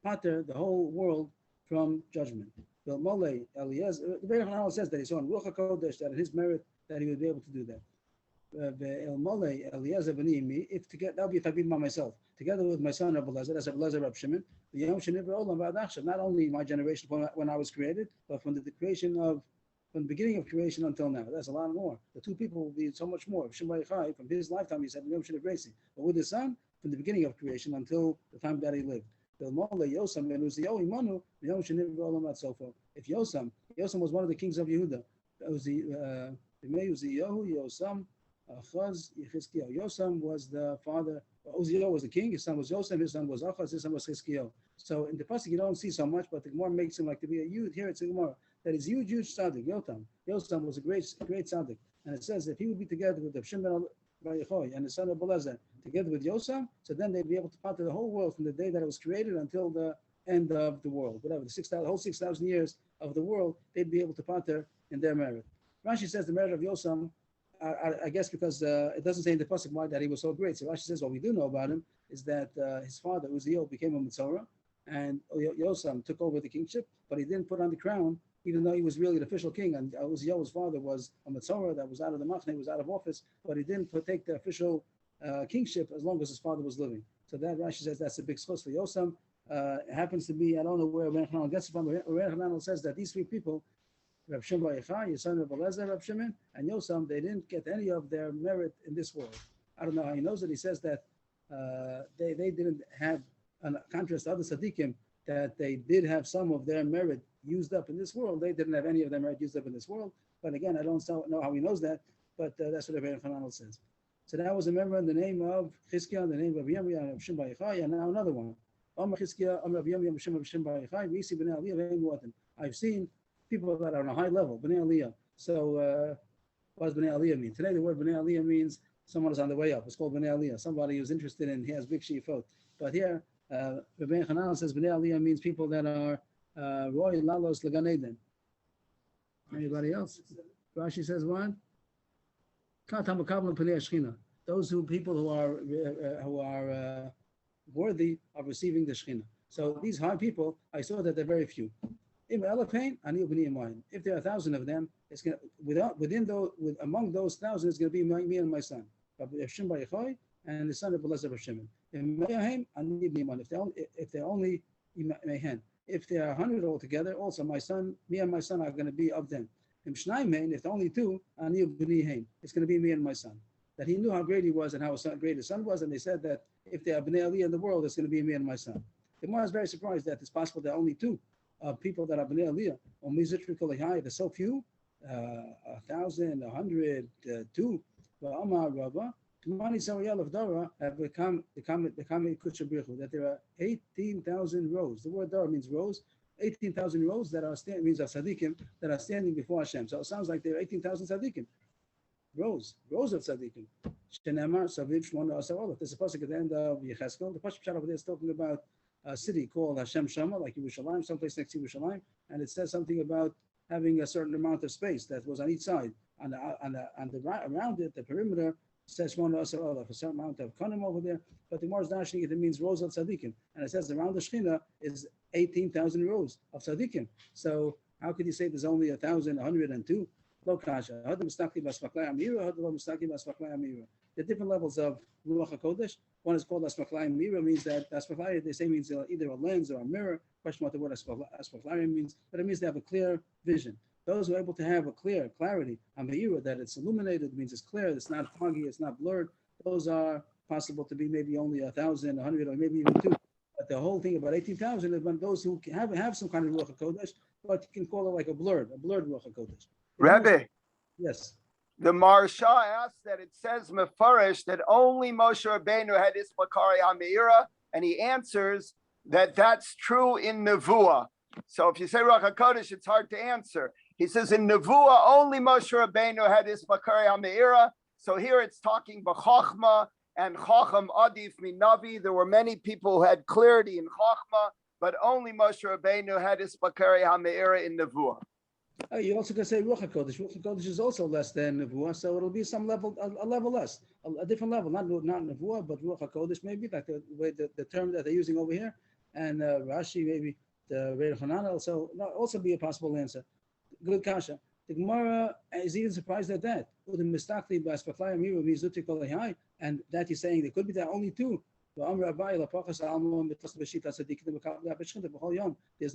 pater the whole world from judgment. The Rebbe Hanal says that he saw in Ruach HaKodesh that in his merit that he would be able to do that. If to get, that would be if I be by myself, together with my son Rabbi Lezer, that's Rabbi Lezer Rab Shimon, not only my generation when I was created, but from the beginning of creation until now. That's a lot more. The two people will be so much more. From his lifetime, he said, but with his son, from the beginning of creation until the time that he lived. If Yosam was one of the kings of Yehuda, Yosam was the father. Uziel was the king. His son was Yosam. His son was Achaz. His son was Chizkiyahu. So in the pasuk you don't see so much, but the Gemara makes him like to be a Yud. Here it's a Gemara that is huge tzaddik. Yosam was a great tzaddik, and it says if he would be together with the Shimon ben Yochai and his son Rabbi Lezer together with Yosam, so then they'd be able to part the whole world from the day that it was created until the end of the world. Whatever, the whole 6,000 years of the world, they'd be able to part in their merit. Rashi says the merit of Yosam, I guess because it doesn't say in the pasuk why that he was so great. So Rashi says what we do know about him is that his father Uziel became a Mitzorah, and Yosam took over the kingship, but he didn't put on the crown, even though he was really the official king. And Uziel's father was a Mitzorah that was out of the Machne, was out of office, but he didn't take the official kingship as long as his father was living. So that Rashi says that's a big schos for Yosam. It happens to be, I don't know where Rebbe Hananel gets it from, but Rebbe Hananel says that these three people, Reb Shimon bar Yochai, his son Reb Eliezer, Reb Shimon, and Yosam, they didn't get any of their merit in this world. I don't know how he knows it. He says that they didn't have, in contrast to other tzaddikim, that they did have some of their merit used up in this world. They didn't have any of their merit used up in this world. But again, I don't know how he knows that, but that's what Rebbe Hananel says. So that was a member in the name of Chizkiah, the name of Yirmiyah, and Reb Shimon bar Yochai, and now another one. I've seen people that are on a high level, Bnei Aliyah. So what does Bnei Aliyah mean? Today the word Bnei Aliyah means someone is on the way up. It's called Bnei Aliyah. Somebody who's interested in, he has big sheifot. But here, Rebbe Hananel says Bnei Aliyah means people that are Roy Lalos Legan Eden. Anybody else? Rashi says what? Those people who are worthy of receiving the Shekhinah. So these high people, I saw that they're very few. If there are 1,000 of them, it's going to, among those 1,000, it's going to be me and my son, Reb Shimon bar Yochai, and the son of Eliezer Reb Shimon. If there are 100 altogether, also me and my son are going to be of them. If there are only two, it's going to be me and my son. That he knew how great he was and how great his son was, and they said that if there are Bnei Aliyah in the world, it's going to be me and my son. The Gemara is very surprised that it's possible there are only two people that are Bnei Aliyah. There's so few, 1,000, 100, 2. Amar Rabba, Tumani Sarayel of Dara have become that there are 18,000 rows. The word Dara means rows. 18,000 rows that are standing, means of tzaddikim that are standing before Hashem. So it sounds like there are 18,000 tzaddikim. Rows of tzaddikim. Shenemar Saviv Shmona Asar Olaf. There's a pasuk at the end of Yecheskel. The pasuk over there is talking about a city called Hashem Shama, like Yerushalayim, someplace next to Yerushalayim, and it says something about having a certain amount of space that was on each side. Around it, the perimeter says Shmona Asar Olaf, a certain amount of konim over there. But the Gemara is dashing it means rows of tzaddikim, and it says around the Shekhinah is 18,000 rows of tzaddikim. So how could you say there's only 1,102? Lo kasha. The different levels of Ruach HaKodesh. One is called Asmachlayim Mira, means that Asmachlayim, they say means either a lens or a mirror. Question what the word Asmachlayim means, but it means they have a clear vision. Those who are able to have a clarity on the Mira, that it's illuminated, means it's clear, it's not foggy, it's not blurred. Those are possible to be maybe only 1,000, 100, or maybe even 2. But the whole thing about 18,000 is when those who have some kind of Ruach HaKodesh, but you can call it like a blurred Ruach HaKodesh. Rebbe. Yes. The Maharsha asked that it says Mefarish that only Moshe Rabbeinu had Ismakari HaMeira, and he answers that that's true in Nevuah. So if you say Ruach HaKodesh, it's hard to answer. He says in Nevuah, only Moshe Rabbeinu had Ismakari HaMeira. So here it's talking B'Chochma and Chacham Adif Minavi. There were many people who had clarity in Chachma, but only Moshe Rabbeinu had Ismakari HaMeira in Nevuah. You also can say Ruach HaKodesh. Ruach HaKodesh is also less than Nevuah, so it'll be some level, a level less, a different level, not Nevuah, but Ruach HaKodesh maybe, like the term that they're using over here, and Rashi maybe the Rebbe Hananel. So that also be a possible answer. Good kasha. The Gemara is even surprised at that. And that he's saying there could be there only two. There's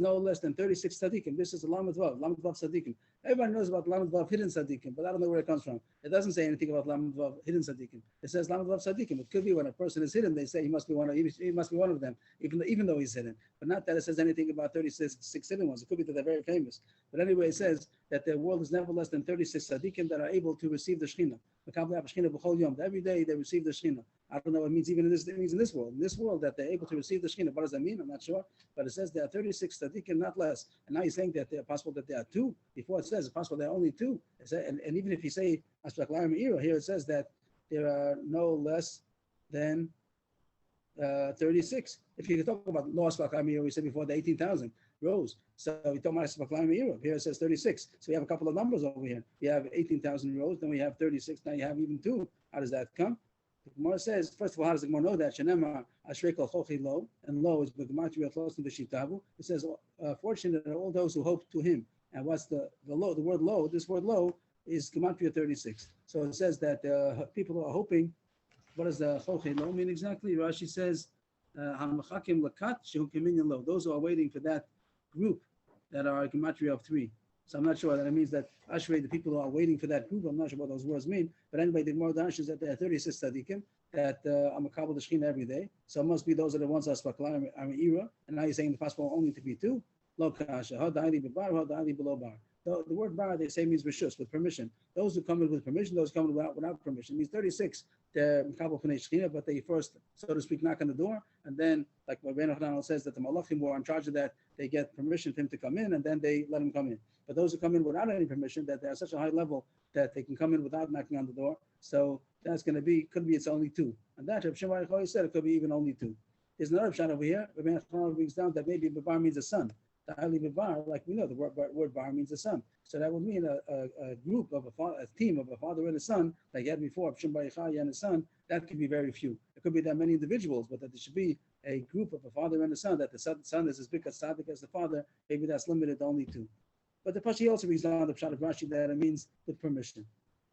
no less than 36 tzaddikim. This is the Lamed Vav tzaddikim. Everybody knows about Lamed Vav hidden tzaddikim, but I don't know where it comes from. It doesn't say anything about Lamed Vav hidden tzaddikim. It says Lamed Vav tzaddikim. It could be when a person is hidden, they say he must be one of them, even though he's hidden. But not that it says anything about 36 hidden ones. It could be that they're very famous. But anyway, it says that the world is never less than 36 tzaddikim that are able to receive the Shekhinah. Every day they receive the Shekhinah. I don't know what it means even in this. It means in this world. In this world that they're able to receive the Shekhinah. What does that mean? I'm not sure. But it says there are 36 tzaddikim, not less. And now he's saying that they're possible that there are two. Before it says it's possible there are only two. And even if you say Aspak Layim Ira, here it says that there are no less than 36. If you talk about lost Baklamir, we said before the 18,000 rows. So we talk about Baklamir Europe. Here it says 36. So we have a couple of numbers over here. We have 18,000 rows, then we have 36. Now you have even 2. How does that come? The Gemara says, first of all, how does the Gemara know that? Shenema Ashrekel Chochi Lo, and Lo is B'Gematria close to the Shitavu. It says, fortunate are all those who hope to him. And what's the Lo? The word Lo, this word Lo is Gematria 36. So it says that people who are hoping. What does the Chochi Lo mean exactly? Rashi says, Hamachakim Lakat Shehu Keminyan Lo. Those who are waiting for that group that are Gematria of 3. So I'm not sure that it means that Ashrei, the people who are waiting for that group, I'm not sure what those words mean. But anyway, the Gemara is that there are 36 tzaddikim that are makabel the Shekhinah every day. So it must be those are the ones that are Spakla Era. And now you're saying the possible only to be 2. Lo kasha. Ha da'ili b'bar, ha da'ili below bar. The word bar, they say, means rishus, with permission. Those who come in with permission, those who come in without permission. It means 36, they're makabel Pnei Shekhinah, but they first, so to speak, knock on the door. And then, like Rabbeinu Hanan says, that the Malachim who are in charge of that, they get permission for him to come in, and then they let him come in. But those who come in without any permission, that they're at such a high level that they can come in without knocking on the door. So that's going to be, could be it's only 2. And that, Rav Shimon Bar said, it could be even only 2. There's another shot over here. Rabbeinu Hanan brings down that maybe Babar means a son. The Ali Babar, like we know, the word bar means a son. So that would mean a group of a team of a father and a son, like you had before, Shimon Bar Yochai and a son. That could be very few. It could be that many individuals, but that there should be a group of a father and a son, that the son is as big as tzaddik as the father. Maybe that's limited to only 2. But the Pashi also reads down the Pshat of Rashi that it means with permission.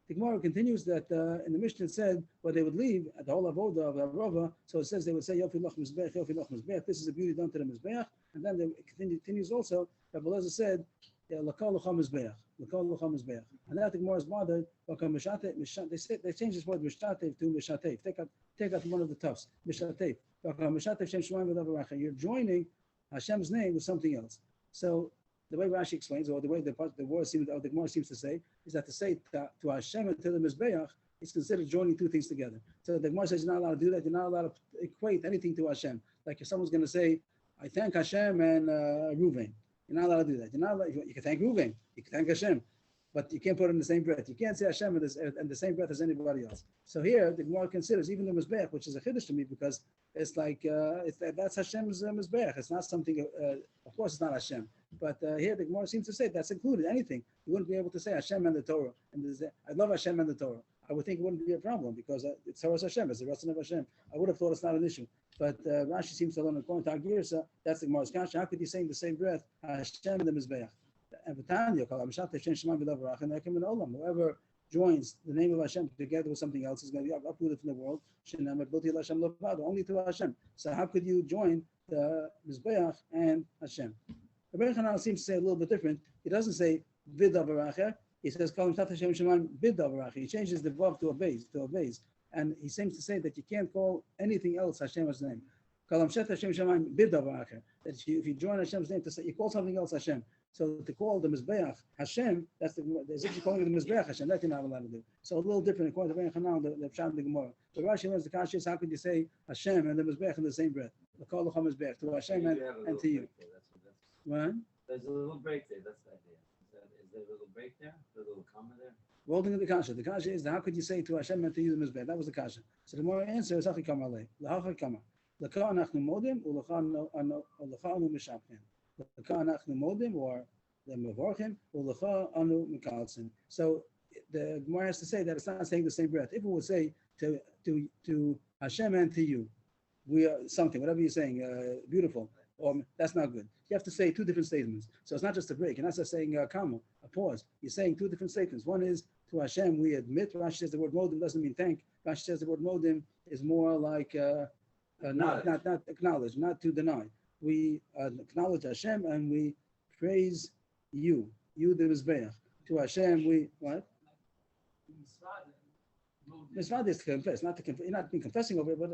The Gemara continues that in the Mishnah it said where they would leave at the whole avoda of Rava. So it says they would say Yofi Loch Mizbeach, Yofi Loch Mizbeach. This is a beauty done to the Mizbeach. And then it continues also. Rabbi Elazar said Lakal Locham Mizbeach, Lakal Locham Mizbeach. And that the Gemara is bothered. They changed this word Mishatev to Mishatev. Take out one of the tufs. Mishatev. You're joining Hashem's name with something else. So the way Rashi explains, or the way the word seems, or the Gemara seems to say, is that to say to Hashem and to the Mizbeach is considered joining 2 things together. So the Gemara says you're not allowed to do that. You're not allowed to equate anything to Hashem. Like if someone's going to say, I thank Hashem and Ruvain. You're not allowed to do that. You're not allowed, you can thank Ruvain. You can thank Hashem. But you can't put it in the same breath. You can't say Hashem in the same breath as anybody else. So here, the Gemara considers even the Mizbeach, which is a chiddush to me because it's like, that's Hashem's Mizbeach. It's not something, of course it's not Hashem. But here the Gemara seems to say that's included, anything. You wouldn't be able to say Hashem and the Torah. And I love Hashem and the Torah. I would think it wouldn't be a problem because it's Torah Hashem, it's the Ratzon of Hashem. I would have thought it's not an issue. But Rashi seems to learn according to Agirsa, that's the Gemara's kasha. How could you say in the same breath Hashem and the Mizbeach? Whoever joins the name of Hashem together with something else is going to be uprooted from the world. Only to Hashem. So how could you join the Mizbeach and Hashem? Rabbi Hanan seems to say a little bit different. He doesn't say Vidavaracher. He says He changes the vav to a base, and he seems to say that you can't call anything else Hashem's name. That if you join Hashem's name to say you call something else Hashem. So to call the Mizbeach Hashem, that's if you're calling it the Mizbeach Hashem, that you're not allowed to do. So a little different according to Rabbi Hanan, the Pshat of the Gemara. But Rashi learns the kasha is how could you say Hashem and the Mizbeach in the same breath? To Hashem and to you. Right? There's a little break there. That's the idea. Is there a little break there? A little comma there? Holding of the kasha. The kasha is how could you say to Hashem and to you the Mizbeach? That was the kasha. So the more answer is Hachi Kama Lei. Lahachi Kama. Laka anachnu modim u'laka anu mishapchen. Laka anachnu modim or the mevorchim u'laka anu mikaltzin. So the Gemara has to say that it's not saying the same breath. If it would say to Hashem and to you, we are something, whatever you're saying, beautiful, or that's not good. You have to say 2 different statements. So it's not just a break. You're not just saying comma, a pause. You're saying 2 different statements. One is to Hashem we admit. Rashi says the word modim doesn't mean thank. Rashi says the word modim is more like not acknowledge, not to deny. We acknowledge Hashem and we praise you the Mizbeach. To Hashem we what? Misvad is to confess, not to confess. You're not being confessing over it, but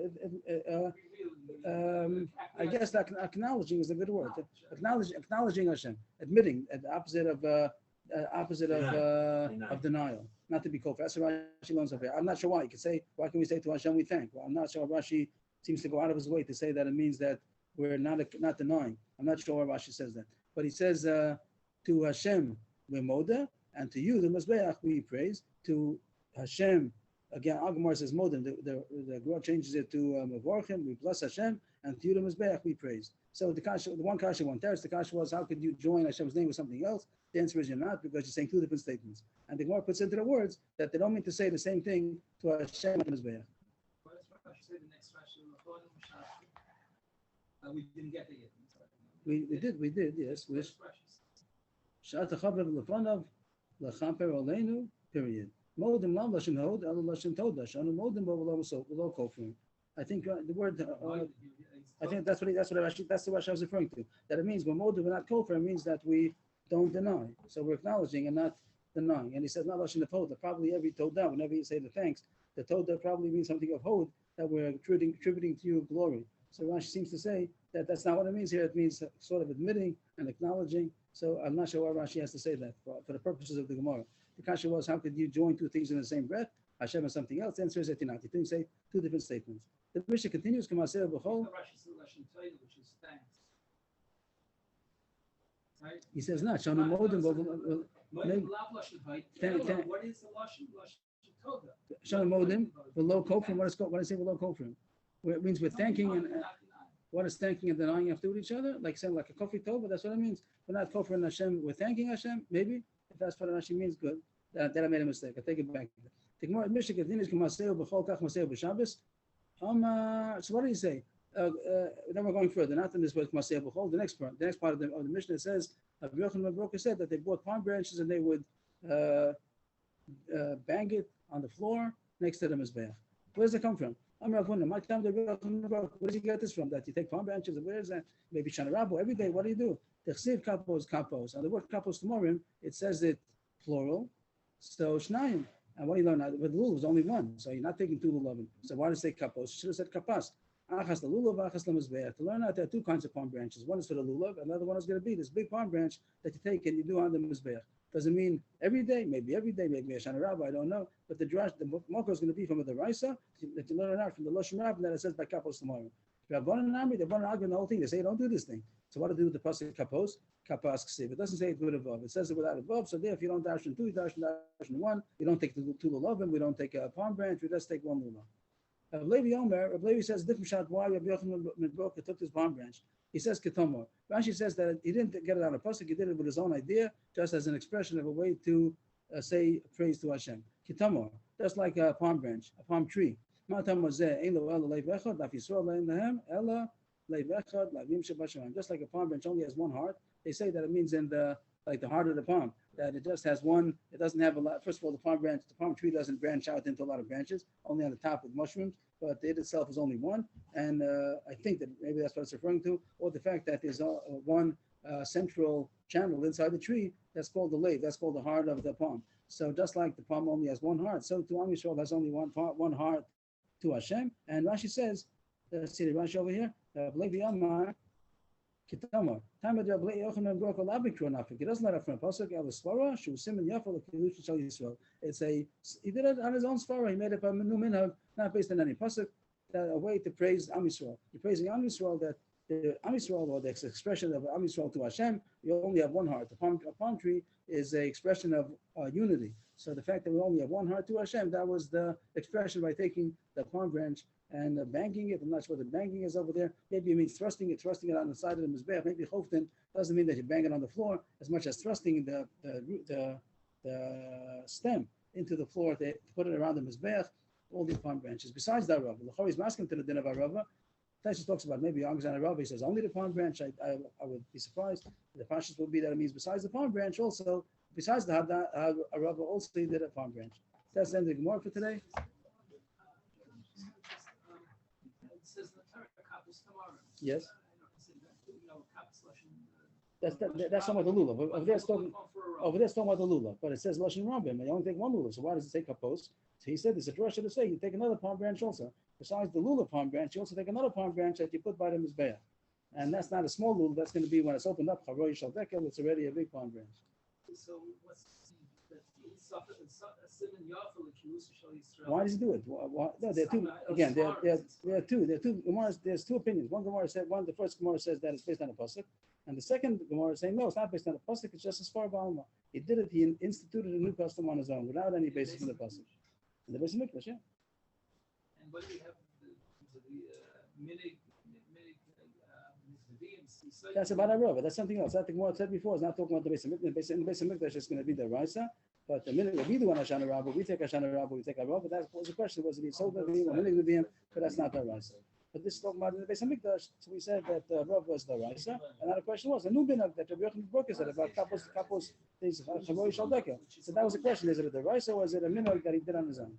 I guess that acknowledging is a good word. Acknowledging Hashem, admitting, the opposite of denial. Not to be kofar. That's what Rashi learns over here. I'm not sure why. You could say, why can we say to Hashem we thank? Well, I'm not sure. Rashi seems to go out of his way to say that it means that we're not denying. I'm not sure why Rashi says that, but he says to Hashem we moda, and to you the Mizbeach we praise. To Hashem again, Agamar says Modim. The Gemara changes it to Mevorchim. We bless Hashem, and to Yudim Mizbeach we praise. So the one kasha, one teretz. The kasha was, how could you join Hashem's name with something else? The answer is you're not, because you're saying two different statements. And the Gemara puts into the words that they don't mean to say the same thing to Hashem and Mizbeach. What does Rashi say the next Rashi? We didn't get there yet. We did, yes. What does Rashi say? Shat hachaber lefanav lechaper aleinu. Period. Modim lam lashon hod elu lashon toda. Shanu modim below kofrim. I think the word. I think that's what I was referring to. That it means when modim we're not kofrim, it means that we don't deny. So we're acknowledging and not denying. And he says not lashon toda. Probably every toda, whenever you say the thanks, the toda probably means something of hod, that we're attributing to you glory. So Rashi seems to say that that's not what it means here. It means sort of admitting and acknowledging. So I'm not sure why Rashi has to say that for the purposes of the Gemara. The kasha was, how could you join two things in the same breath? Hashem and something else. The answer is that you're not. You didn't say two different statements. The Mishnah continues, Kamaseh B'chol. Rashi says Lashon Toda, which is thanks. Right? He says not. Shanu Modim. Modim lav Lashon Toda. What is the Lashon Toda? Shanu Modim below kofrim. What does it say below kofrim? Where it means we're thanking and what is thanking and denying have to do with each other? Like saying like a coffee tova. That's what it means. We're not kofrim Hashem. We're thanking Hashem. Maybe if that's what it actually means, good. That I made a mistake. I take it back. The Gemara Mishnah continues, Kamaseu b'chol kach maseu b'Shabbos. So what do you say? Then we're going further. Not in this word maseu b'chol. The next part of the Mishnah says, Rabbi Yochanan ben Broka said that they bought palm branches and they would bang it on the floor next to the mizbeach. Where does it come from? Where does he get this from? That you take palm branches and where is that? Maybe Shana Rabo every day. What do you do? Techsiv kapos. And the word kapos tomorim, it says it plural. So shnayim. And what do you learn? With lulav is only one. So you're not taking two lulavim. So why does it say kapos? You should have said kapas. Achas the lulav, achas the mizbeach. To learn out there are two kinds of palm branches. One is for the lulav, and the other one is going to be this big palm branch that you take and you do on the mizbeach. Doesn't mean every day, maybe a Shana Rabbah, I don't know. But the Mokko is going to be from the Raisa, that you learn out from the Lashon Rabbah, that it says by Kapos tomorrow. Rabbanan and Amri, they want to argue the whole thing. They say, don't do this thing. So what to do with the pasuk Kapos? Kapas Ksiv. It doesn't say it with a vav. It says it without a vav. So there, if you don't dash in two, you dash in one. You don't take the two lulavim. We don't take a palm branch. We just take one lulav. Rav Levi says different shot why Rabbi Yochanan ben Broka took this palm branch. He says Ketomor. Rashi says that he didn't get it on a pasuk. He did it with his own idea, just as an expression of a way to say praise to Hashem. Ketomor, just like a palm branch, a palm tree. Just like a palm branch only has one heart. They say that it means in the heart of the palm, that it just has one. It doesn't have a lot. First of all, the palm tree doesn't branch out into a lot of branches, only on the top with mushrooms. But it itself is only one, and I think that maybe that's what it's referring to, or the fact that there's one central channel inside the tree that's called the lave, that's called the heart of the palm. So just like the palm only has one heart, so to Am Yisrael has only one heart to Hashem. And Rashi says, see the Rashi over here, Levi Amar Kitamar. Time of Rabbi Yochanan Broka Labikru Nafik. He doesn't let it from a pasuk El Svara Shu Simon Yafal Kilush Shal Yisrael. He did it on his own svara. He made it a new minhag, not based on any pasuk. A way to praise Am Yisrael. You're praising Am Yisrael, that the Am Yisrael, or the expression of Am Yisrael to Hashem, you only have one heart. A palm tree is an expression of unity. So the fact that we only have one heart to Hashem, that was the expression by taking the palm branch and banging it. I'm not sure what the banging is over there. Maybe it means thrusting it on the side of the mizbeach. Maybe choftin doesn't mean that you bang it on the floor as much as thrusting the stem into the floor to put it around the mizbeach. All these palm branches. Besides that, Rav, the Chori is masking to the din of Arava. Taisha talks about maybe Yangzan Arava. He says only the palm branch. I would be surprised. The pashas would be that it means besides the palm branch also. Besides the Arava, also he did a palm branch. That's the end of the Gemara for today. Yes. That's talking about the lulav. Over there it's talking about the lulav, but it says lashon rabim, and you only take one lulav. So why does it say kapos? So he said, there's a drasha to say you take another palm branch also. Besides the lulav palm branch, you also take another palm branch that you put by the mizbeach, and that's not a small lulav. That's going to be when it's opened up. Charoy shaldekel, it's already a big palm branch. So what's why does he do it? No, there are two. Again, there are two. There are two Gemaras. There's two opinions. One Gemara said the first Gemara says that it's based on a pasuk, and the second Gemara is saying no, it's not based on a pasuk. It's just as far b'alma. He did it. He instituted a new custom on his own without any basis in the pasuk. in the Beis Hamikdash, yeah. And what do we have, minig, That's about a rova. That's something else. That the Gemara said before. It's not talking about the Beis Hamikdash. In the Beis Hamikdash, it's going to be the Raisa. But the minute we do on Hashanah Rabbah, we take Hashanah Rabbah, we take a Rabbah. That was the question: was it be sold Nevi'im or Minig Nevi'im? But that's not the Raisa. But this is talking about in the Beis Hamikdash. So we said that Rav was the Raisa, and now the question was a new minhag that Rabbi Yochanan Broker said about couples things Chavoi Shaldeka. So that was the question: is it the Raisa or is it a minhag that he did on his own?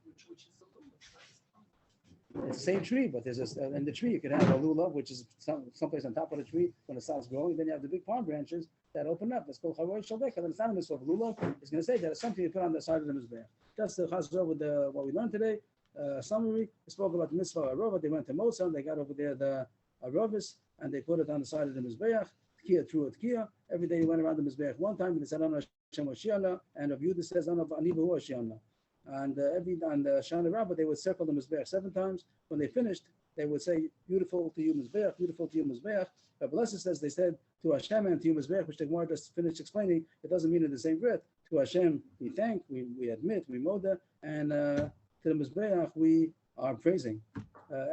It's the same tree, but there's in the tree you could have a lulav, which is someplace on top of the tree when it starts growing. Then you have the big palm branches that open up. It's called Chavoi Shaldeka. And it's not a mitzvah. Lulav is going to say that it's something you put on the side of the mizbeach. Just the chazor with what we learned today. Summary. We spoke about the mitzvah arova. They went to Mosa. They got over there the arovis and they put it on the side of the mizbeach. Tkiya through a tkiya. Every day he went around the mizbeach one time and he said, "Ana Hashem Hashiana," and Rav Yehuda says, "Ana Anivu Hashiana." And on the Shana Rabbah, they would circle the Mizbeach 7 times. When they finished, they would say, "Beautiful to you, Mizbeach, beautiful to you, Mizbeach." But Blessed says they said to Hashem and to you, Mizbeach, which the Gemara just finished explaining. It doesn't mean in the same breath. To Hashem, we thank, we admit, we moda, and to the Mizbeach, we are praising.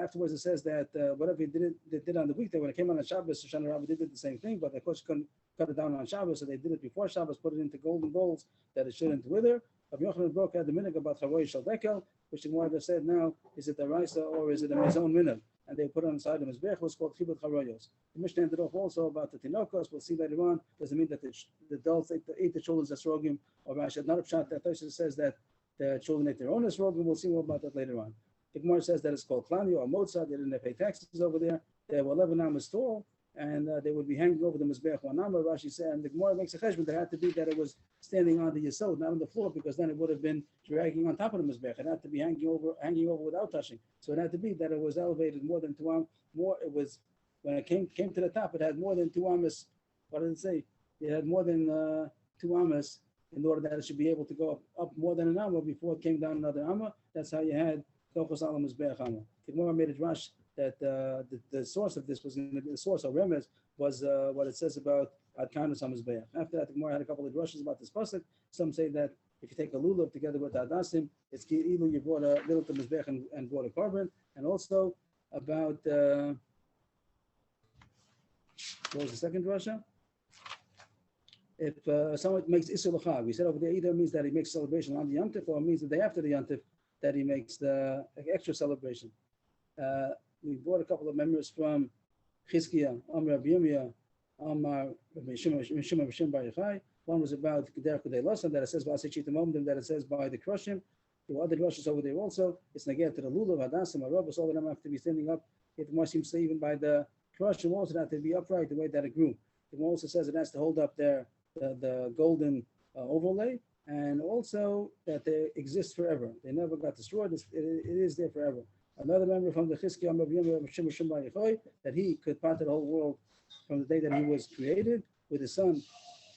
Afterwards, it says that whatever they did on the weekday, when it came on Shabbos, Shana Rabbah did the same thing, but of course couldn't cut it down on Shabbos, so they did it before Shabbos, put it into golden bowls that it shouldn't wither. Rabbi Yochanan Broke had the minhag about Chavoi Shaldekel, which the Gemara said now, is it the Raisa or is it a Mezon minhag? And they put it on the side of Mizbech, was called Chibut Charoyos. The Mishnah ended off also about the Tinokos. We'll see later on. Doesn't mean that the adults ate the children's esrogim, or Rashi not a pshat. That Tosha says that the children ate their own esrogim. We'll see more about that later on. The Gemara says that it's called Klani or Mozart. They didn't pay taxes over there. They were 11 amas tall, and they would be hanging over the Mizbech 1 amma. Rashi said, and the Gemara makes a cheshbon. There had to be that it was standing on the yesod, not on the floor, because then it would have been dragging on top of the Mizbech. It had to be hanging over without touching. So it had to be that it was elevated more than 2 amas. It was, when it came to the top, it had more than 2 amas. What did it say? It had more than 2 amas in order that it should be able to go up more than an amma before it came down another amma. That's how you had Kochos Alam Mizbech amma. The Gemara made a drash that the source of this was the source of Remez was what it says about Adkanus HaMizbeach. After that, the Gemara had a couple of drushes about this pasuk. Some say that if you take a lulav together with Adasim, it's either you brought a little to Mizbeach and brought a carbon, and also about what was the second drasha? If someone makes Isur L'Chag, we said over there either means that he makes celebration on the Yom Tov, or it means the day after the Yom Tov that he makes the extra celebration. We brought a couple of members from Chizkiah, Amar Rabbi Yirmiyah, Amar Rabbi Shimon Bar Yochai. One was about K'derech K'dei Losan, that it says V'asei Chita Momdim, that it says by the Krushim. There were other drushes over there also. It's Nageh to the Lulav, Hadasim, Arobos, all of them have to be standing up. It more seems to say even by the Krushim also have to be upright the way that it grew. It also says it has to hold up the golden overlay, and also that they exist forever. They never got destroyed. It is there forever. Another member from the Chizkiah, that he could part the whole world from the day that he was created with his son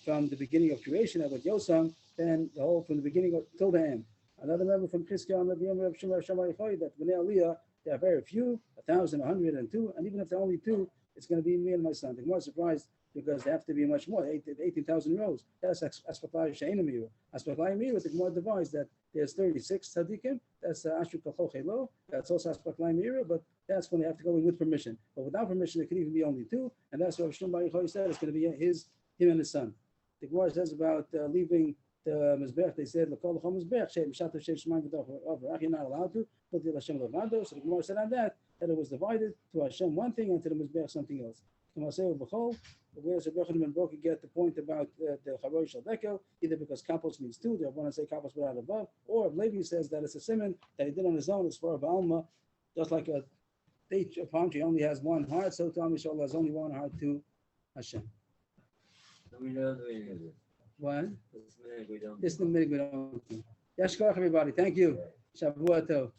from the beginning of creation, about Yosam, then the whole from the beginning till the end. Another member from Chizkiah, that Bnei Aliyah, there are very few, 1,000, 102, and even if there are only 2, it's going to be me and my son. They're more surprised because they have to be much more, 18,000 rows. That's Aspaklai She'ena Miru. Aspaklai Miru, the Gemara divides that there's 36 tzaddikim. That's Asher Kachol Chelo. That's also Aspaklai Miru, but that's when they have to go in with permission. But without permission, it could even be only 2, and that's what Shlomo Bar Yochai said. It's going to be him and his son. The Gemara says about leaving the Mizbech. They said, "L'kol l'chol Mizbech, Shem Shatav Shem Shemaim V'Doch." You're not allowed to. Put the Hashem Levado. So the Gemara said on that it was divided to Hashem one thing and to the Mizbech something else. The Gemara said, "B'chol." Whereas Rabbi Yochanan ben Broka get the point about the Chavoi Shaldekel, either because kapos means 2, they want to say kapos without above, or if Levi says that it's a simon that he did on his own as far as Alma, just like a palm tree only has 1 heart, so Talmud Shalom has only 1 heart to Hashem. So we don't do any of this. What? We don't. This is the minute we don't do. Yashkoach, everybody. Thank you. Shavua Tov.